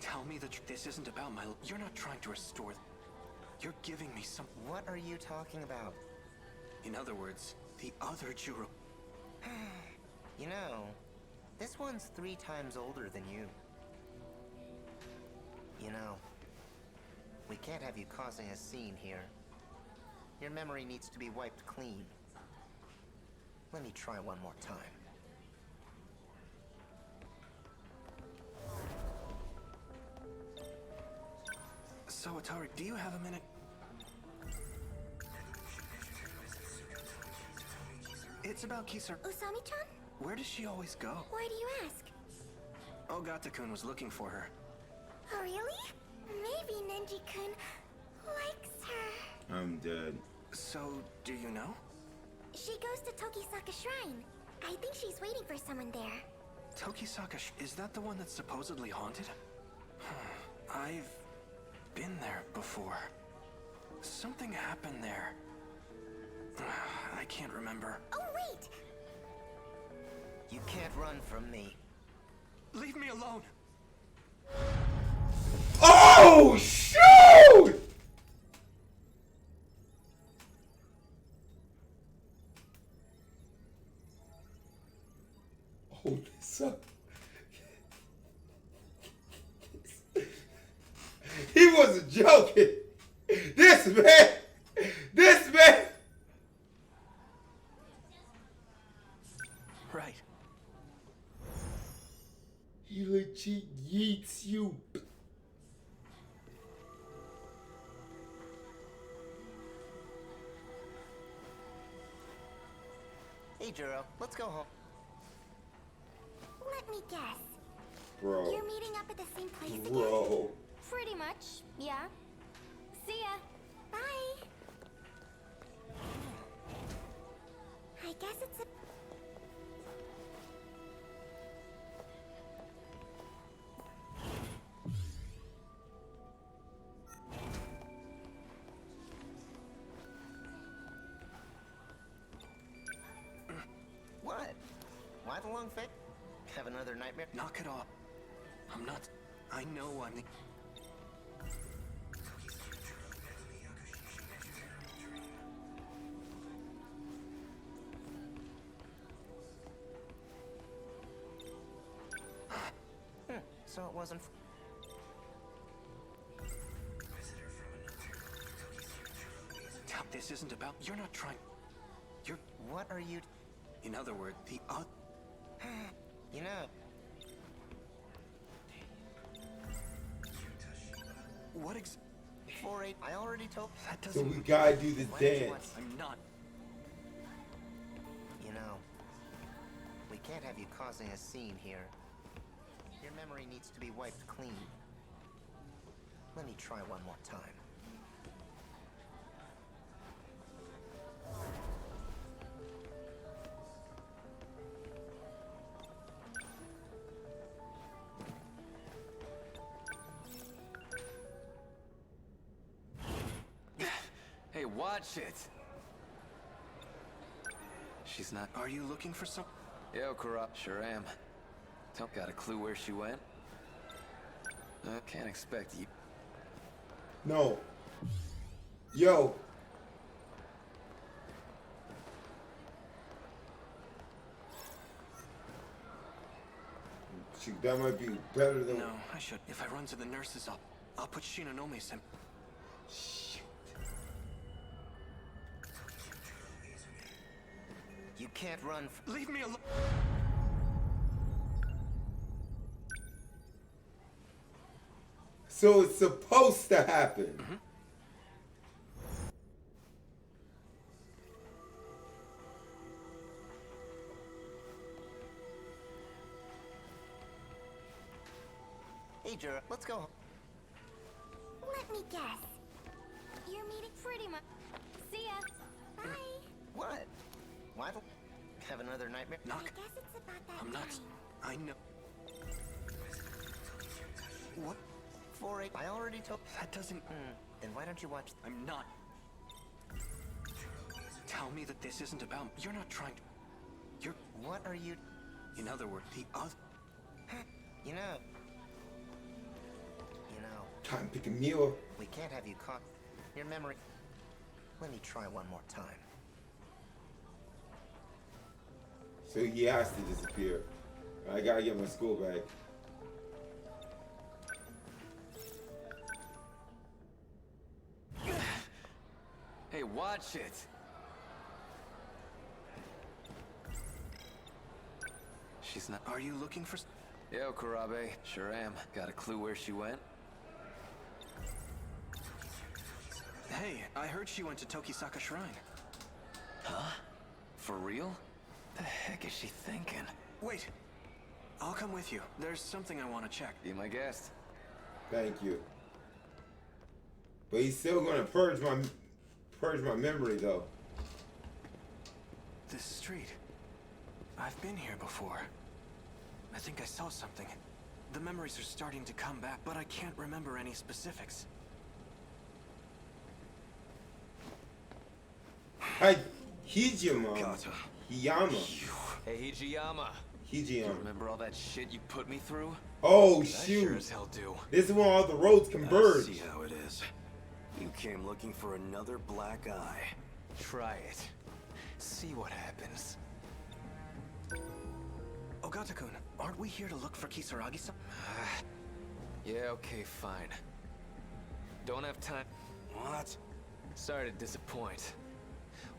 Tell me that this isn't about my... You're not trying to restore... You're giving me some... What are you talking about? In other words, the other Juro... You know, this one's 3 times older than you. You know, we can't have you causing a scene here. Your memory needs to be wiped clean. Let me try one more time. So, Atari, do you have a minute? It's about Kisar. Usami-chan? Where does she always go? Why do you ask? Ogata-kun was looking for her. Oh, really? Maybe Nenji-kun likes her. I'm dead. So, do you know? She goes to Tokisaka Shrine. I think she's waiting for someone there. Tokisaka, is that the one that's supposedly haunted? I've been there before. Something happened there. I can't remember. Oh, wait! You can't run from me. Leave me alone! Oh, shoot! Hold this up. He wasn't joking. This man. Right. He legit yeets you. Hey, Juro, let's go home. Let me guess. Bro. You're meeting up at the same place again? Bro. Pretty much, yeah. See ya. Bye. I guess it's a... What? Why the long face? Have another nightmare? Knock it off. I'm not... I know I'm the... So it wasn't... This isn't about... You're not trying... You're... What are you... In other words, the... You know... What 4-8, I already told... That So doesn't... we gotta do this Why don't you dance. watch- I'm not... You know... We can't have you causing a scene here. Your memory needs to be wiped clean. Let me try one more time. Hey, watch it! She's not... Are you looking for some... Yo, Kurabe. Sure am. Got a clue where she went? I can't expect you... No. Yo. Shoot, that might be better than... No, I should. If I run to the nurses, I'll put Shinonome-sen... Shit. You can't run... Leave me alone! So it's supposed to happen. Hey, Jura, let's go. Let me guess. You're meeting pretty much... See ya. Bye. What? Why the... Have another nightmare? I guess it's about that I'm not... time. I know... What? 4-8, I already told... That doesn't... Then why don't you watch... I'm not... Tell me that this isn't about... You're not trying to... You're... What are you... In other words, the other... You know... Time to pick a meal. We can't have you caught... Your memory... Let me try one more time. So he has to disappear. I gotta get my school back. Hey, watch it! She's not... Are you looking for... Yo, Kurabe. Sure am. Got a clue where she went? Hey, I heard she went to Tokisaka Shrine. Huh? For real? The heck is she thinking? Wait. I'll come with you. There's something I want to check. Be my guest. Thank you. But he's still gonna purge my memory though. This street. I've been here before. I think I saw something. The memories are starting to come back, but I can't remember any specifics. Hi, Hijima. Hiyama. Hey, Hijiyama. Hijiyama. Remember all that shit you put me through? Oh, I shoot. sure as hell do. This is when all the roads converge. I see how it is. You came looking for another black eye. Try it. See what happens. Ogata-kun, aren't we here to look for Kisaragi-san? Yeah, okay, fine. Don't have time. What? Sorry to disappoint.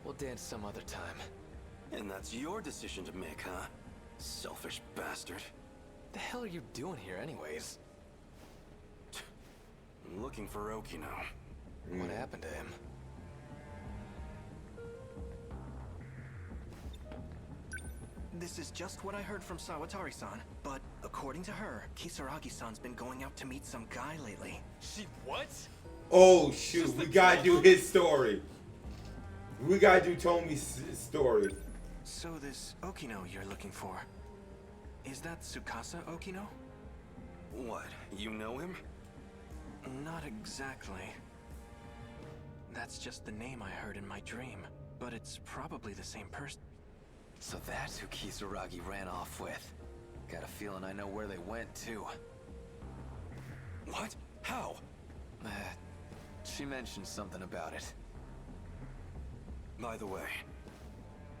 We'll dance some other time. And that's your decision to make, huh? Selfish bastard. The hell are you doing here anyways? I'm looking for Okino. What happened to him? This is just what I heard from Sawatari-san, but according to her, Kisaragi-san's been going out to meet some guy lately. She what? Oh, shoot. We gotta do his story. We gotta do Tomi's story. So this Okino you're looking for, is that Tsukasa Okino? What? You know him? Not exactly. That's just the name I heard in my dream, but it's probably the same person. So that's who Kisaragi ran off with. Got a feeling I know where they went, too. What? How? She mentioned something about it. By the way,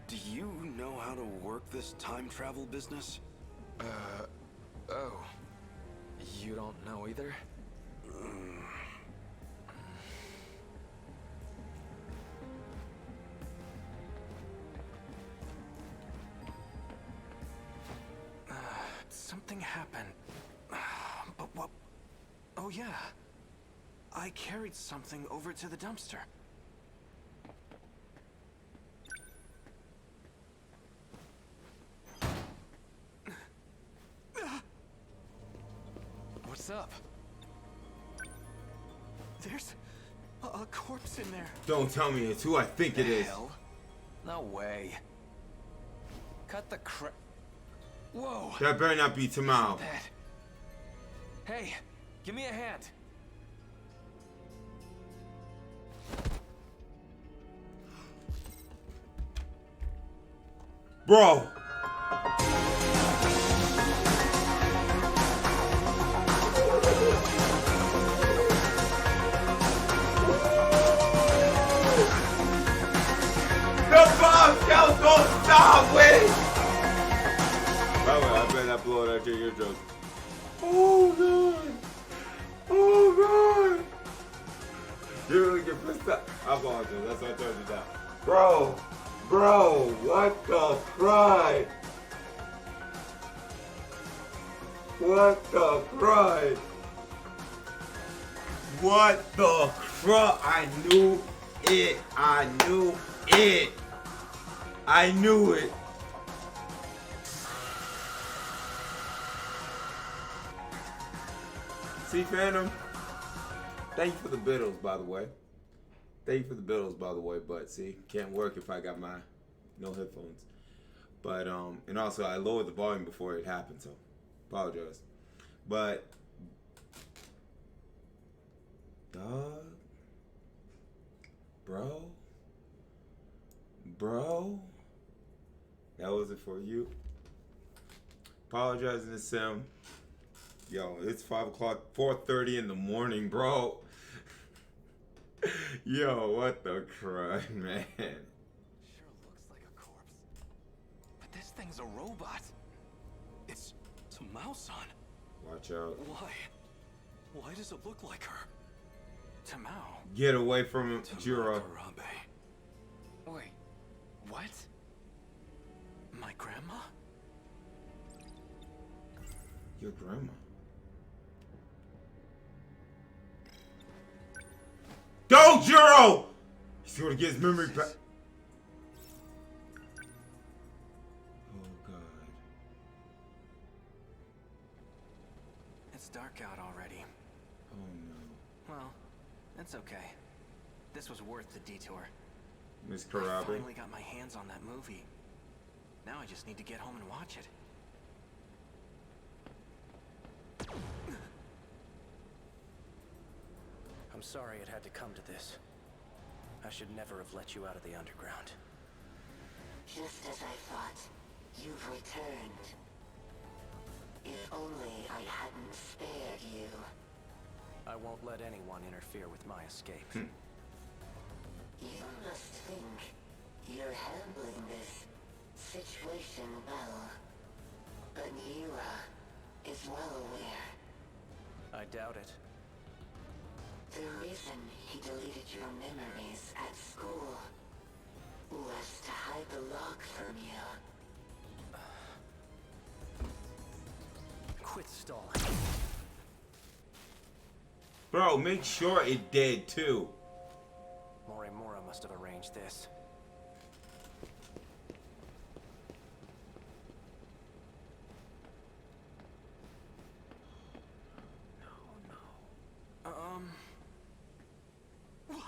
do you know how to work this time travel business? Oh. You don't know either? Something happened. But what? Oh yeah. I carried something over to the dumpster. What's up? There's a corpse in there. Don't tell me it's who I think it is. Hell? No way. Cut the crap. Whoa! That better not be Tamao. Hey, give me a hand. Bro! The bombshells don't stop, wait! By the way, I bet that blow that your joke. Oh god! Oh god! You really get pissed up. I apologize, that's why I told you that. Bro! Bro, what the crud? What the crud? What the crud? I knew it. I knew it. I knew it. See, Phantom? Thank you for the biddles, by the way. Thank you for the biddles, by the way, but see, can't work if I got my no headphones. But, and also I lowered the volume before it happened, so apologize. But, dog, bro, that wasn't for you. Apologizing to Sim. Yo, it's 5 o'clock, 4:30 in the morning, bro. Yo, what the crud, man. Sure looks like a corpse. But this thing's a robot. It's Tamao-san. Watch out. Why? Why does it look like her? Tamao. Get away from him, Jiro. Kurabe. Wait, what? My grandma? Your grandma. Go, Jiro! He's gonna get his memory back. Oh, God. It's dark out already. Oh, no. Well, that's okay. This was worth the detour. Miss I Kurabe. finally got my hands on that movie. Now I just need to get home and watch it. I'm sorry it had to come to this. I should never have let you out of the underground. Just as I thought, you've returned. If only I hadn't spared you. I won't let anyone interfere with my escape. You must think you're handling this situation well. But Yura is well aware. I doubt it. The reason he deleted your memories at school was to hide the log from you. Quit stalling. Bro, make sure it did too. Morimura must have arranged this. What?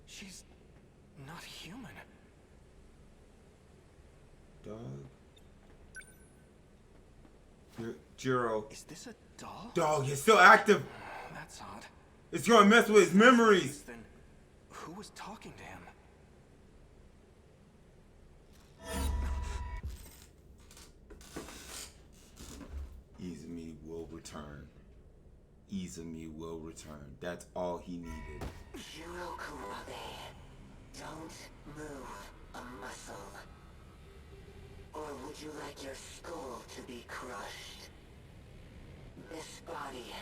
She's not human. Dog. Jiro. Is this a doll? Dog, it's still active. That's odd. It's gonna mess with his memories. Then who was talking to him? Izumi will return. Izumi will return. That's all he needed. Yuro Kurabe, don't move a muscle. Or would you like your skull to be crushed? This body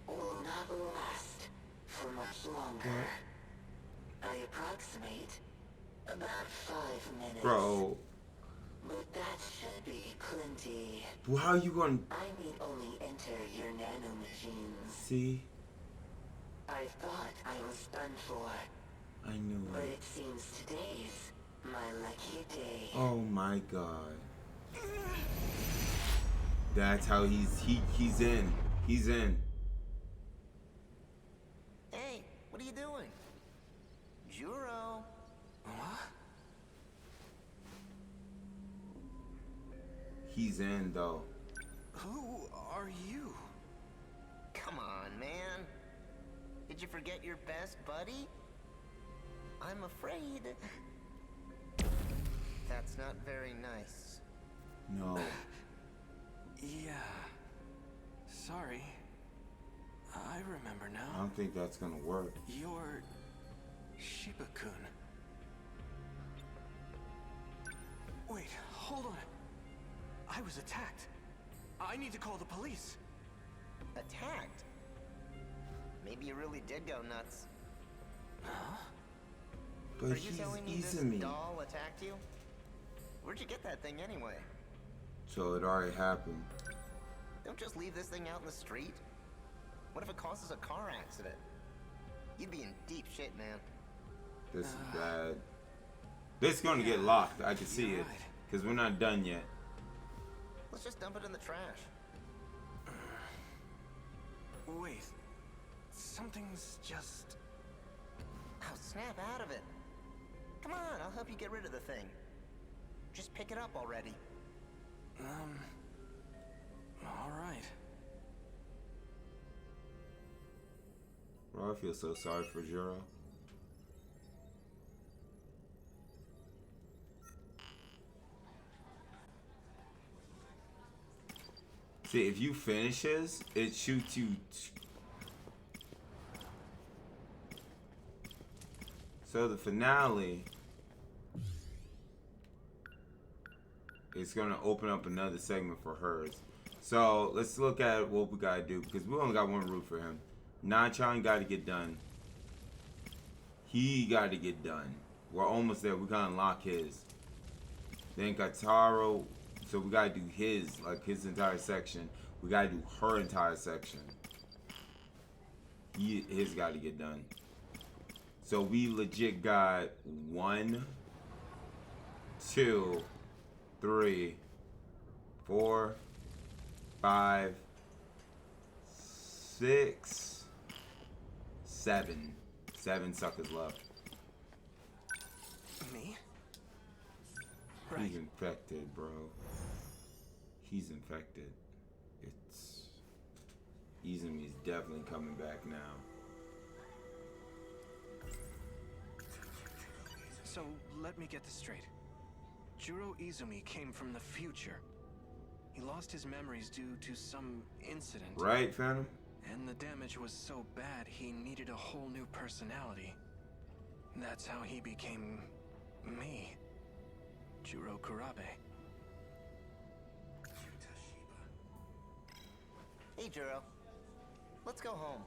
will not last for much longer. I approximate about 5 minutes. Bro. But that should be plenty. Well, how you gonna... I need only enter your nanomachines. See? I thought I was done for. I knew But it. it seems today's my lucky day. Oh my god. That's how he's in. He's in. Hey, what are you doing? Juro. What? He's in though. Who are you? Come on, man. Did you forget your best buddy? I'm afraid that's not very nice. No. Yeah. Sorry. I remember I now. don't think that's gonna work. You're Shiba-kun. Wait, hold on. I was attacked. I need to call the police. Attacked? Maybe you really did go nuts. Huh? But Are you he's telling me this Izumi. doll attacked you? Where'd you get that thing anyway? So it already happened. Don't just leave this thing out in the street. What if it causes a car accident? You'd be in deep shit, man. This is bad. This is gonna get locked. I can see it. Because we're not done yet. Let's just dump it in the trash. Wait. Something's just... Oh, snap out of it. Come on, I'll help you get rid of the thing. Just pick it up already. Alright. Bro, I feel so sorry for Juro. See, if you finish his, it shoots you. So the finale is gonna open up another segment for hers. So let's look at what we gotta do because we only got one route for him. Nachan got to get done. He got to get done. We're almost there. We gotta unlock his. Then Kataro. So we gotta do his, like his entire section. We gotta do her entire section. His gotta get done. So we legit got 1, 2, 3, 4, 5, 6, 7. 7 suckers left. Me? right? He's infected, bro. He's infected. Izumi's definitely coming back now. So, let me get this straight. Juro Izumi came from the future. He lost his memories due to some incident. Right, Phantom? And the damage was so bad, he needed a whole new personality. That's how he became me. Juro Kurabe. Hey, Juro. Let's go home.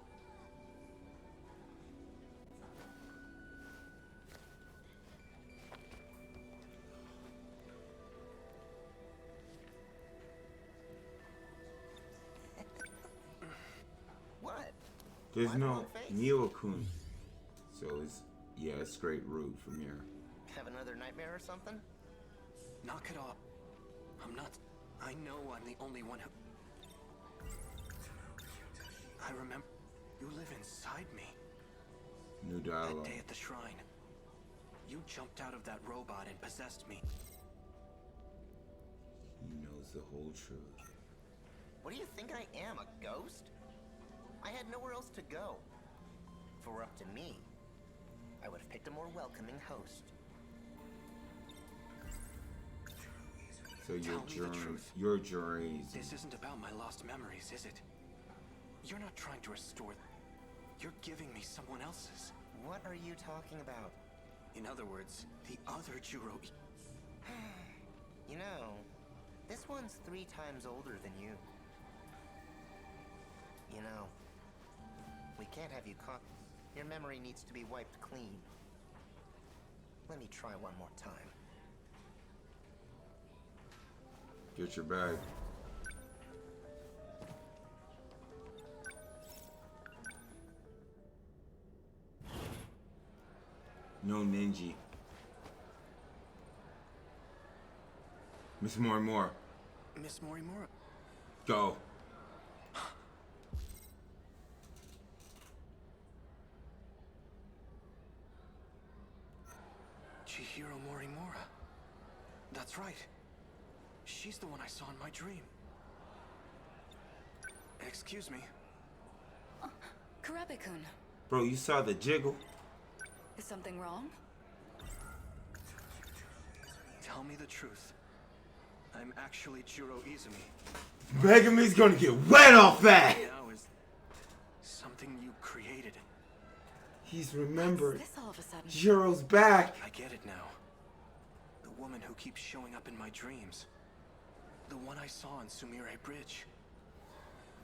What? There's Why no the face? Neo-kun. So it's straight route from here. Have another nightmare or something? Knock it off. I'm not... I know I'm the only one who... I remember... You live inside me. New That dialogue. day at the shrine. You jumped out of that robot and possessed me. He knows the whole truth. What do you think I am, a ghost? I had nowhere else to go. If it were up to me, I would have picked a more welcoming host. So Tell me the truth. your journey. This isn't about my lost memories, is it? You're not trying to restore them. You're giving me someone else's. What are you talking about? In other words, the other Juro... You know, this one's 3 times older than you. You know, we can't have you caught. Your memory needs to be wiped clean. Let me try one more time. Get your bag. No ninja. Miss Morimura. Miss Morimura? Go. Chihiro Morimura. That's right. She's the one I saw in my dream. Excuse me. Kurabe-kun, Bro, you saw the jiggle? is something wrong? Tell me the truth. I'm actually Juro Izumi. Megumi's gonna get wet off that! Now is something you created. He's remembered. What's this all of a sudden? Jiro's back. I get it now. The woman who keeps showing up in my dreams. The one I saw on Sumire Bridge.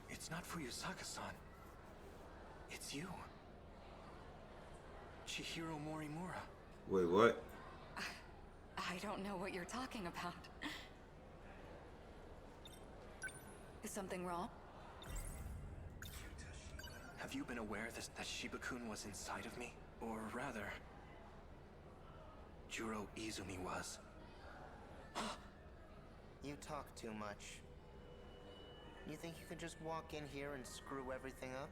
It's not Fuyusaka-san. It's you. Chihiro Morimura. Wait, what? I don't know what you're talking about. Is something wrong? Have you been aware that Shiba-kun was inside of me? Or rather, Juro Izumi was. You talk too much. You think you can just walk in here and screw everything up?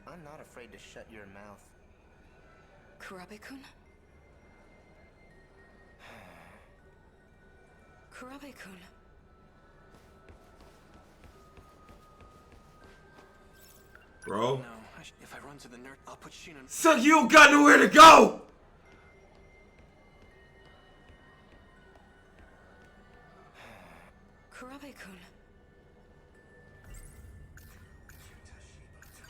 I'm not afraid to shut your mouth. Kurabe-kun? Kurabe-kun. Bro. No, if I run to the nerd, I'll put Shinon. So you don't got nowhere to go! Kurabe-kun.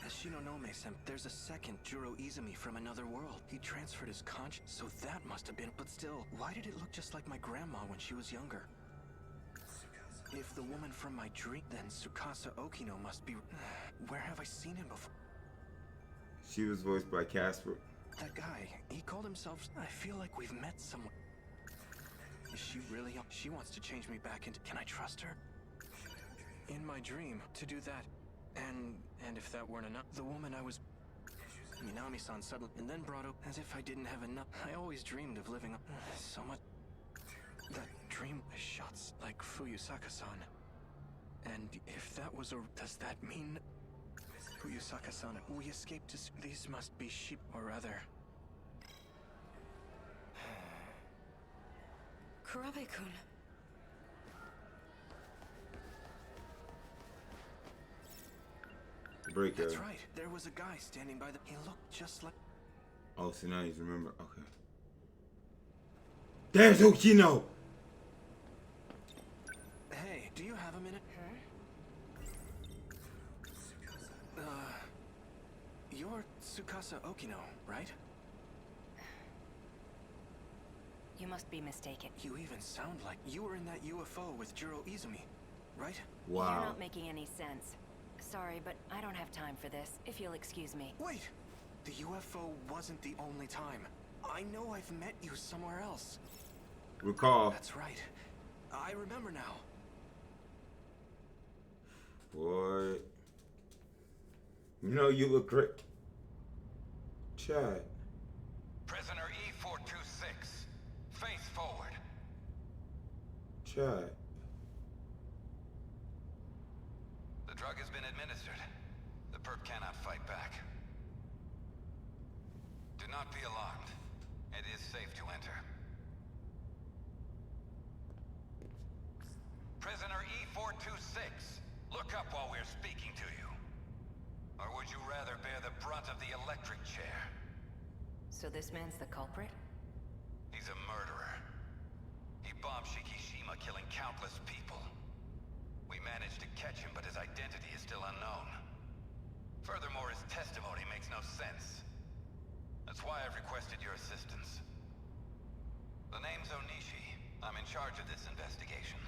As Shinonome-sen, there's a second Juro Izumi from another world. He transferred his conscience, so that must have been. But still, why did it look just like my grandma when she was younger? If the woman from my dream, then Tsukasa Okino must be... Where have I seen him before? She was voiced by Casper. That guy, he called himself... I feel like we've met someone. Is she really... She wants to change me back into... Can I trust her? In my dream, to do that. And if that weren't enough, the woman I was... Minami-san suddenly... And then brought up as if I didn't have enough. I always dreamed of living up so much... That dream shots like Fuyusaka-san. And if that was a... Does that mean... Fuyusaka-san, we escaped to... These must be sheep, or rather... Kurabe-kun. Breaker. That's right. There was a guy standing by the... He looked just like... Oh, so now he's remember. Okay. There's Okino! Hey, do you have a minute? You're Tsukasa Okino, right? You must be mistaken. You even sound like you were in that UFO with Jiro Izumi, right? Wow. You're not making any sense. Sorry, but I don't have time for this, if you'll excuse me. Wait! The UFO wasn't the only time. I know I've met you somewhere else. Recall. That's right. I remember now. Boy. You know you look great. Chad. Prisoner E426, face forward. Chad. The drug has been administered. The perp cannot fight back. Do not be alarmed. It is safe to enter. Prisoner E426, look up while we're speaking to you. Or would you rather bear the brunt of the electric chair? So this man's the culprit? He's a murderer. He bombed Shikishima, killing countless people. We managed to catch him, but his identity is still unknown. Furthermore, his testimony makes no sense. That's why I've requested your assistance. The name's Onishi. I'm in charge of this investigation.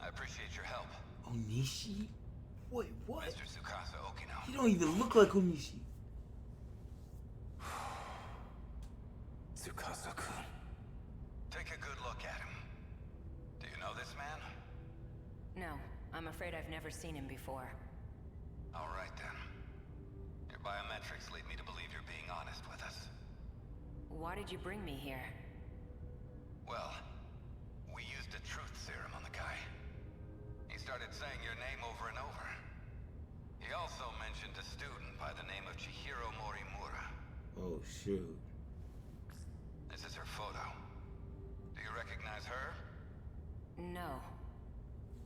I appreciate your help. Onishi? Wait, what? Mr. Tsukasa Okino. He don't even look like Onishi. Tsukasa-kun. Take a good look at him. Do you know this man? No, I'm afraid I've never seen him before. All right then. Your biometrics lead me to believe you're being honest with us. Why did you bring me here? Well, we used a truth serum on the guy. He started saying your name over and over. He also mentioned a student by the name of Chihiro Morimura. Oh, shoot. This is her photo. Do you recognize her? No.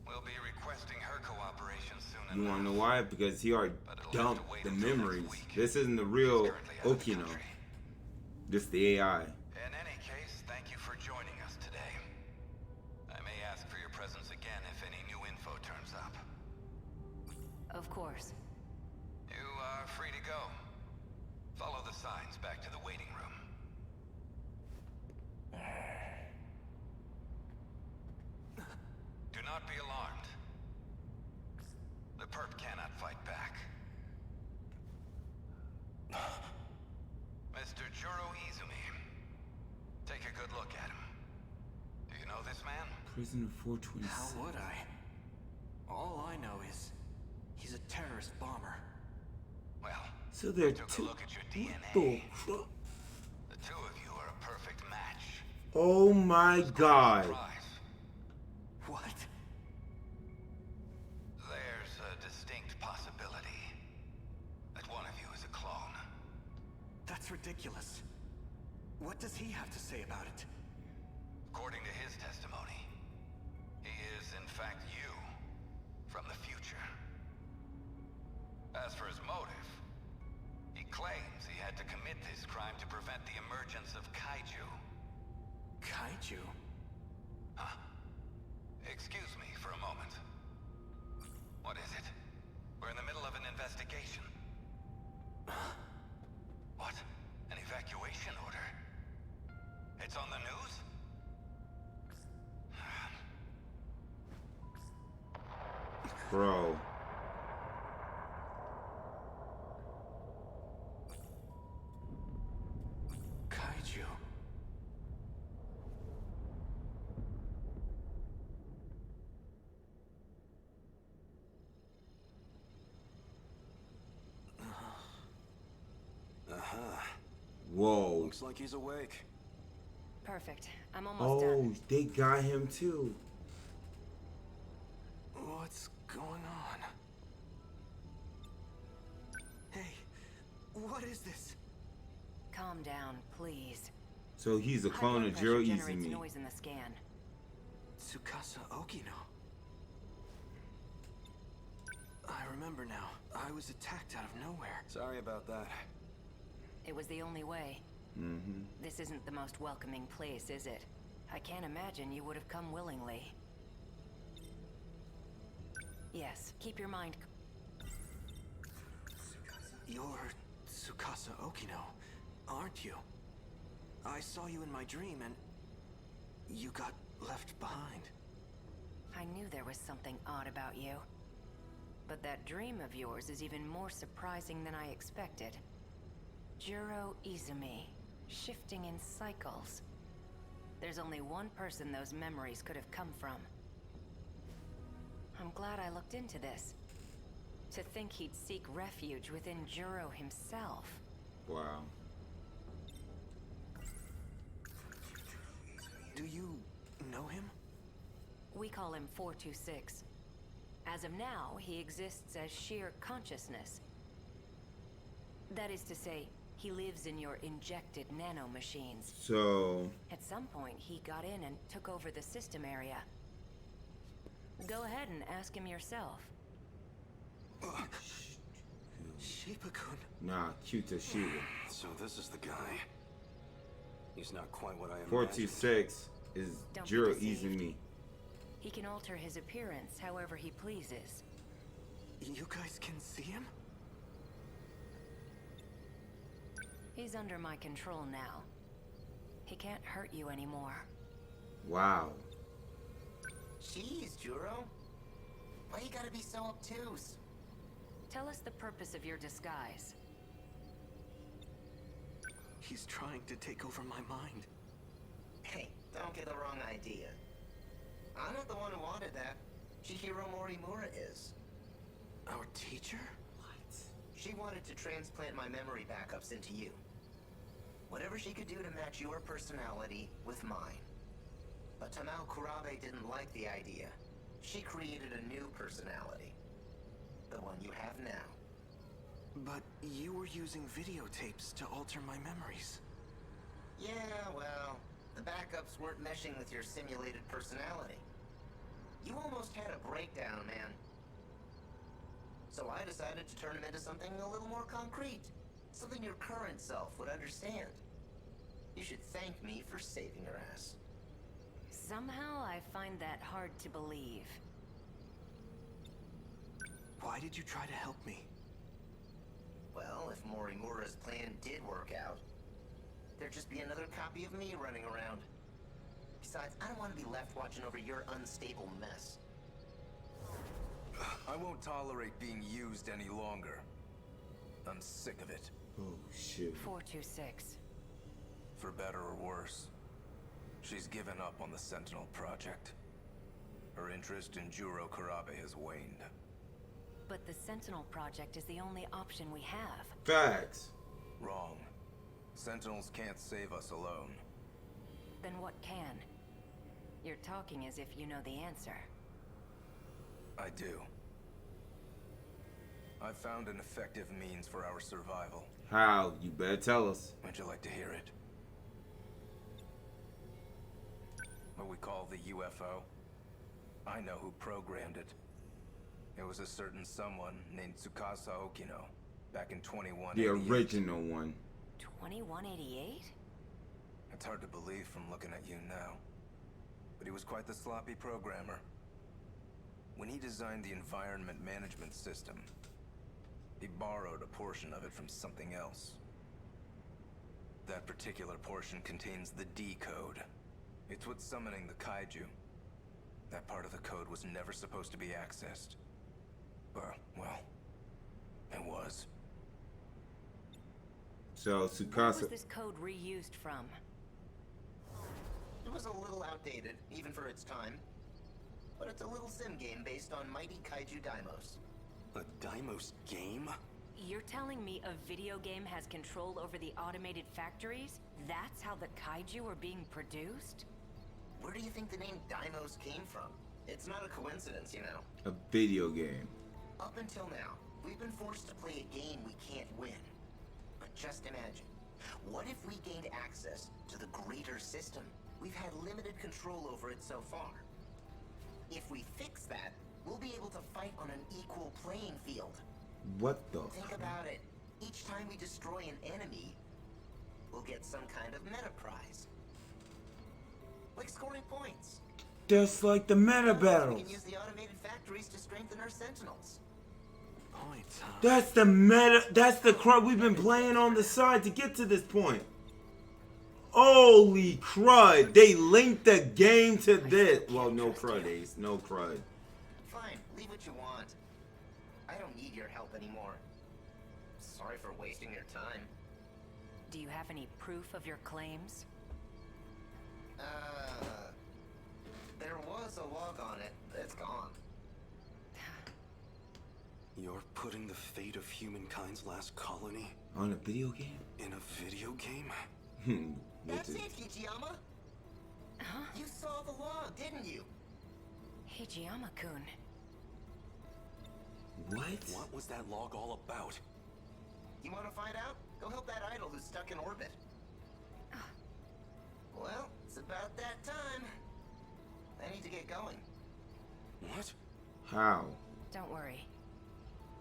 We'll be requesting her cooperation soon You enough. wanna know why? Because he already dumped the memories. This isn't the real Okino. This the AI. In any case, thank you for joining us today. I may ask for your presence again if any new info turns up. Of course. You are free to go. Follow the signs back to the waiting room. Do not be alarmed. The perp cannot fight back. Mr. Jiro Izumi. Take a good look at him. Do you know this man? Prisoner 426. How would I? All I know is he's a terrorist bomber. Well, So they're took a two. look at your DNA. What The two of you are a perfect match. the? Oh my God. What? There's a distinct possibility that one of you is a clone. That's ridiculous. What does he have to say about it? According to his testimony, he is in fact you from the future. As for his motive, he claims he had to commit this crime to prevent the emergence of kaiju. Kaiju? Huh? Excuse me for a moment. What is it? We're in the middle of an investigation. What? An evacuation order? It's on the news? Bro. Kaiju. Whoa. Looks like he's awake. Perfect. I'm almost done. Oh, they got him too. What's going on? Hey, what is this? Calm down, please. So he's a High clone blood of Jiro pressure generates Izumi. noise in the scan. Tsukasa Okino. I remember now. I was attacked out of nowhere. Sorry about that. It was the only way. Mm-hmm. This isn't the most welcoming place, is it? I can't imagine you would have come willingly. Yes, keep your mind... You're Tsukasa Okino, aren't you? I saw you in my dream and... you got left behind. I knew there was something odd about you. But that dream of yours is even more surprising than I expected. Juro Izumi, shifting in cycles. There's only one person those memories could have come from. I'm glad I looked into this. To think he'd seek refuge within Juro himself. Wow. Do you know him? We call him 426. As of now, he exists as sheer consciousness. That is to say, he lives in your injected nanomachines. So... At some point, he got in and took over the system area. Go ahead and ask him yourself. Shiba-kun. Nah, Kyuta Shiba. So this is the guy. He's not quite what I imagined. 426 is Don't be Juro deceived. Izumi. He can alter his appearance however he pleases. You guys can see him? He's under my control now. He can't hurt you anymore. Wow. Jeez, Juro. Why you gotta be so obtuse? Tell us the purpose of your disguise. He's trying to take over my mind. Hey, don't get the wrong idea. I'm not the one who wanted that. Chihiro Morimura is. Our teacher? What? She wanted to transplant my memory backups into you. Whatever she could do to match your personality with mine. But Tamao Kurabe didn't like the idea. She created a new personality. The one you have now. But you were using videotapes to alter my memories. Yeah, well, the backups weren't meshing with your simulated personality. You almost had a breakdown, man. So I decided to turn him into something a little more concrete. Something your current self would understand. You should thank me for saving your ass. Somehow I find that hard to believe. Why did you try to help me? Well, if Morimura's plan did work out, there'd just be another copy of me running around. Besides, I don't want to be left watching over your unstable mess. I won't tolerate being used any longer. I'm sick of it. Oh, shit. 426. For better or worse, she's given up on the Sentinel project. Her interest in Juro Kurabe has waned. But the Sentinel project is the only option we have. Facts. Wrong. Sentinels can't save us alone. Then what can? You're talking as if you know the answer. I do. I've found an effective means for our survival. How? You better tell us. Would you like to hear it? What we call the UFO? I know who programmed it. It was a certain someone named Tsukasa Okino, back in 2188. The original one. 2188? It's hard to believe from looking at you now. But he was quite the sloppy programmer. When he designed the environment management system, he borrowed a portion of it from something else. That particular portion contains the D code. It's what's summoning the kaiju. That part of the code was never supposed to be accessed. Well, it was. So, Where Tsukasa... was this code reused from? It was a little outdated, even for its time. But it's a little sim game based on mighty kaiju daimos. A daimos game? You're telling me a video game has control over the automated factories? That's how the kaiju are being produced? Where do you think the name Daimos came from? It's not a coincidence, you know. A video game. Up until now, we've been forced to play a game we can't win. But just imagine, what if we gained access to the greater system? We've had limited control over it so far. If we fix that, we'll be able to fight on an equal playing field. What the? Think about it. Each time we destroy an enemy, we'll get some kind of meta prize. Like scoring points. Just like the meta We battles. can use the automated factories to strengthen our Sentinels. Points, huh? That's the meta. That's the crud we've been playing on the side to get to this point. Holy crud! They linked the game to this. Well, no crud, Ace. No crud. Fine, leave what you want. I don't need your help anymore. Sorry for wasting your time. Do you have any proof of your claims? There was a log on it. It's gone. You're putting the fate of humankind's last colony On a video game? in a video game? That's it, Hijiyama. Huh? You saw the log, didn't you? Hijiyama-kun. What? What was that log all about? You want to find out? Go help that idol who's stuck in orbit. Well, it's about that time. I need to get going. What? How? Don't worry.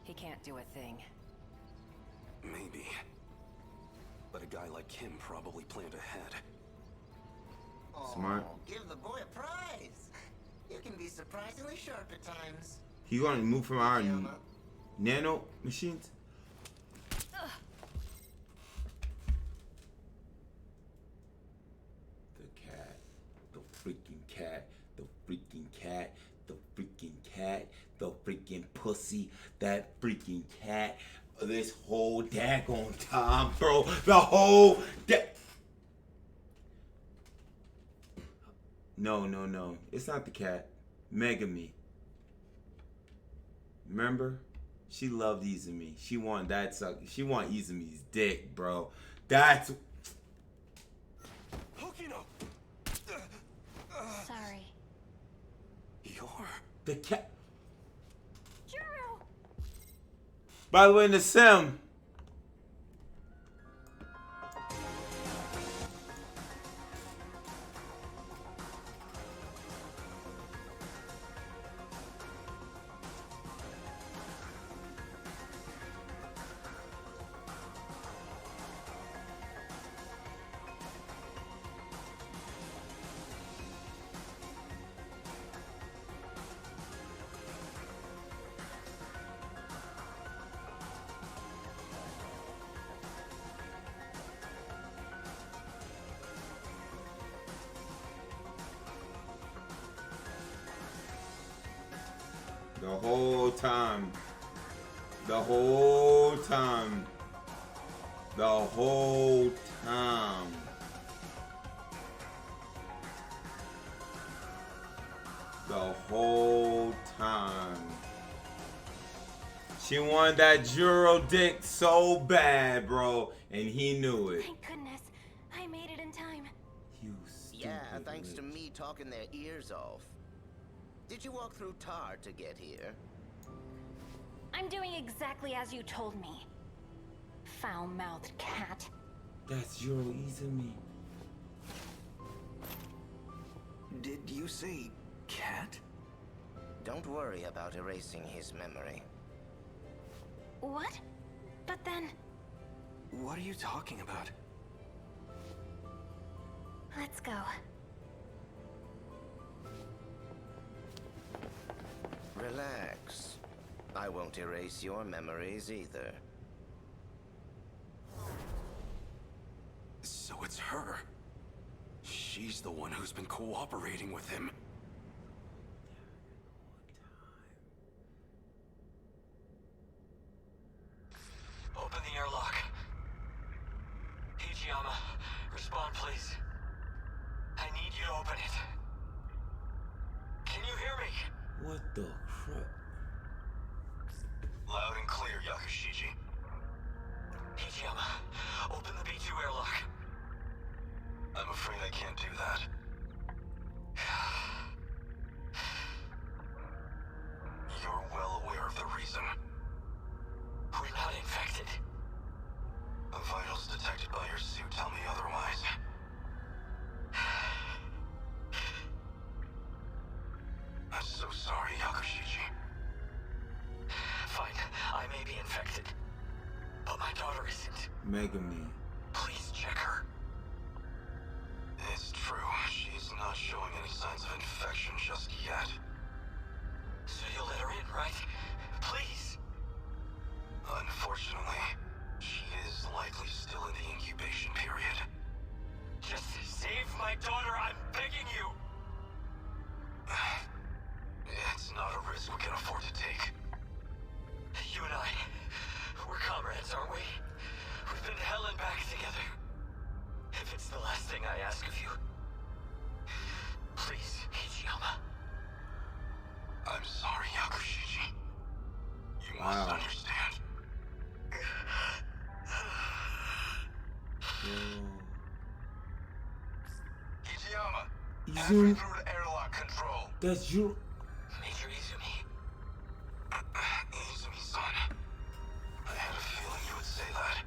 He can't do a thing. Maybe. But a guy like him probably planned ahead. Smart. Oh, give the boy a prize. You can be surprisingly sharp at times. He gonna move from our nano machines? The cat. The freaking cat. The freaking cat. The freaking cat. The freaking pussy. That freaking cat. This whole daggone time, bro. The whole No. It's not the cat. Megami. Remember? She loved Izumi. She want that suck. She want Izumi's dick, bro. That's Hokino! Sorry. You're... the cat. Juro! By the way, in the sim, the whole time, the whole time, the whole time. The whole time. She wanted that Juro dick so bad, bro, and he knew it. Thank goodness. I made it in time. Yeah, thanks to me talking their ears off. Did you walk through tar to get here? I'm doing exactly as you told me. Foul-mouthed cat. That's Juro Izumi. Did you say cat? Don't worry about erasing his memory. What? But then... What are you talking about? Let's go. Relax. I won't erase your memories either. So it's her. She's the one who's been cooperating with him. Open the airlock. Hijiyama, respond please. I need you to open it. Can you hear me? What the crap? Loud and clear, Yakushiji. Hijiyama, open the B2 airlock. I'm afraid I can't do that. You're well aware of the reason. We're not infected. The vitals detected by your suit tell me otherwise. That's Megami. Please check her. It's true. She's not showing any signs of infection just yet. So you'll let her in, right? Please. Unfortunately, she is likely still in the incubation period. Just save my daughter, I'm begging you! It's not a risk we can afford to take. You and I, we're comrades, aren't we? We've been to hell and back together. If it's the last thing I ask of you, please, Hijiyama. I'm sorry, Yakushiji. You must understand. Hijiyama, Izumi. through to airlock control. That's you. Major Izumi. Izumi-san. I had a feeling you would say that.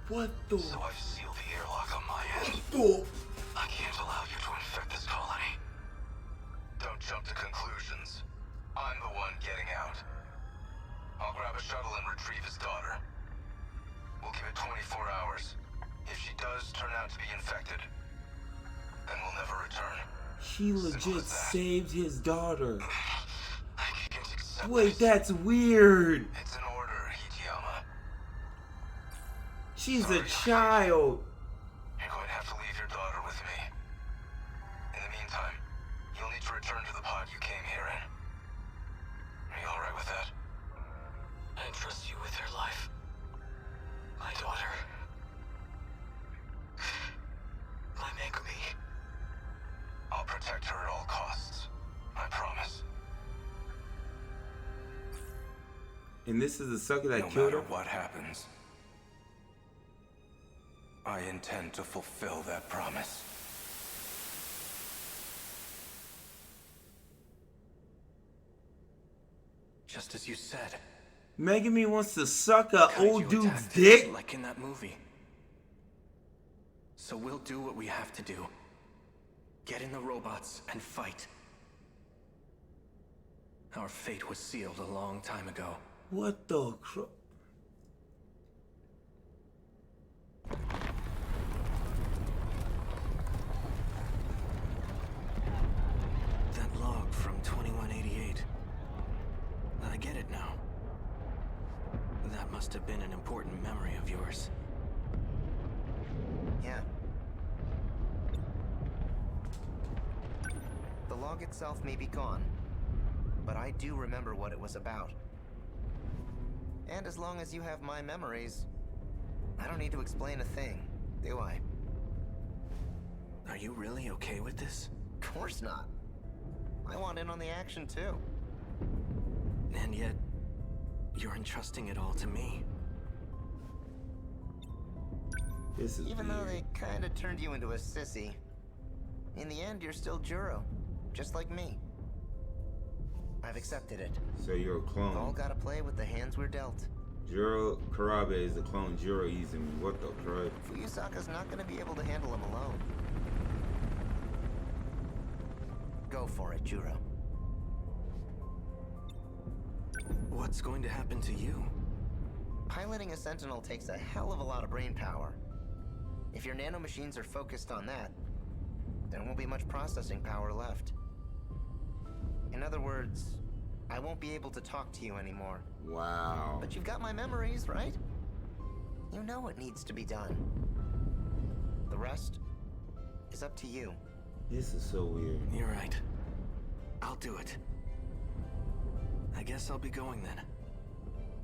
What the? So I've sealed the airlock on my end. Oh. I can't allow you to infect this colony. Don't jump to conclusions. I'm the one getting out. I'll grab a shuttle and retrieve his daughter. We'll give it 24 hours. If she does turn out to be infected, then we'll never return. He legit saved his daughter. I can't accept Wait, this. that's weird. It's an order, Hijiyama. She's a child. You're going to have to leave your daughter with me. In the meantime, you'll need to return to the pod you came here in. Are you alright with that? I entrust you with her life. My daughter. My Megumi. I'll protect her at all costs. I promise. And this is the sucker that No killed matter her? what happens, I intend to fulfill that promise. Just as you said. Megami wants to suck a old Kaiju dude's attacked, dick? like in that movie. So we'll do what we have to do. Get in the robots and fight. Our fate was sealed a long time ago. What the crap? That log from 2188. I get it now. That must have been an important memory of yours. Yeah. The log itself may be gone, but I do remember what it was about. And as long as you have my memories, I don't need to explain a thing, do I? Are you really okay with this? Of course not. I want in on the action too. And yet, you're entrusting it all to me. This is Even though weird. they kinda turned you into a sissy, in the end you're still Juro, just like me. I've accepted it. So you're a We've all clone. gotta play with the hands we're dealt. Juro Kurabe is a clone. Juro Izumi. What the crud? Fuyusaka's not gonna be able to handle him alone. Go for it, Juro. What's going to happen to you? Piloting a Sentinel takes a hell of a lot of brain power. If your nanomachines are focused on that, there won't be much processing power left. In other words, I won't be able to talk to you anymore. Wow. But you've got my memories, right? You know what needs to be done. The rest is up to you. This is so weird. You're right. I'll do it. I guess I'll be going then.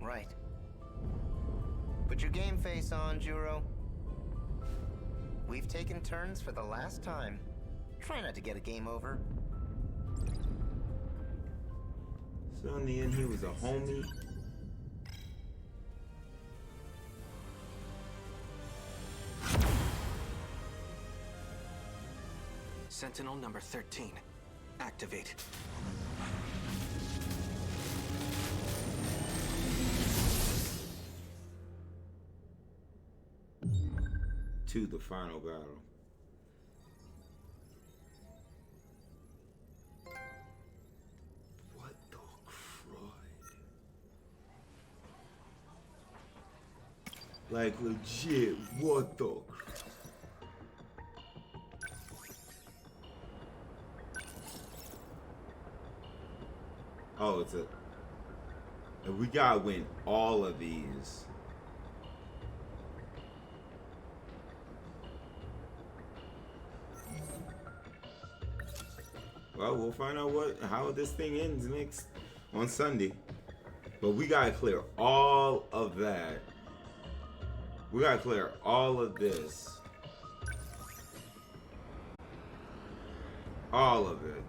Right. Put your game face on, Juro. We've taken turns for the last time. Try not to get a game over. So in the end, he was a homie. Sentinel number 13. Activate. To the final battle. What the crud? Like legit, what the? Oh, it's a. And we gotta win all of these. Well, we'll find out how this thing ends next on Sunday. But we gotta clear all of that. We gotta clear all of this. All of it.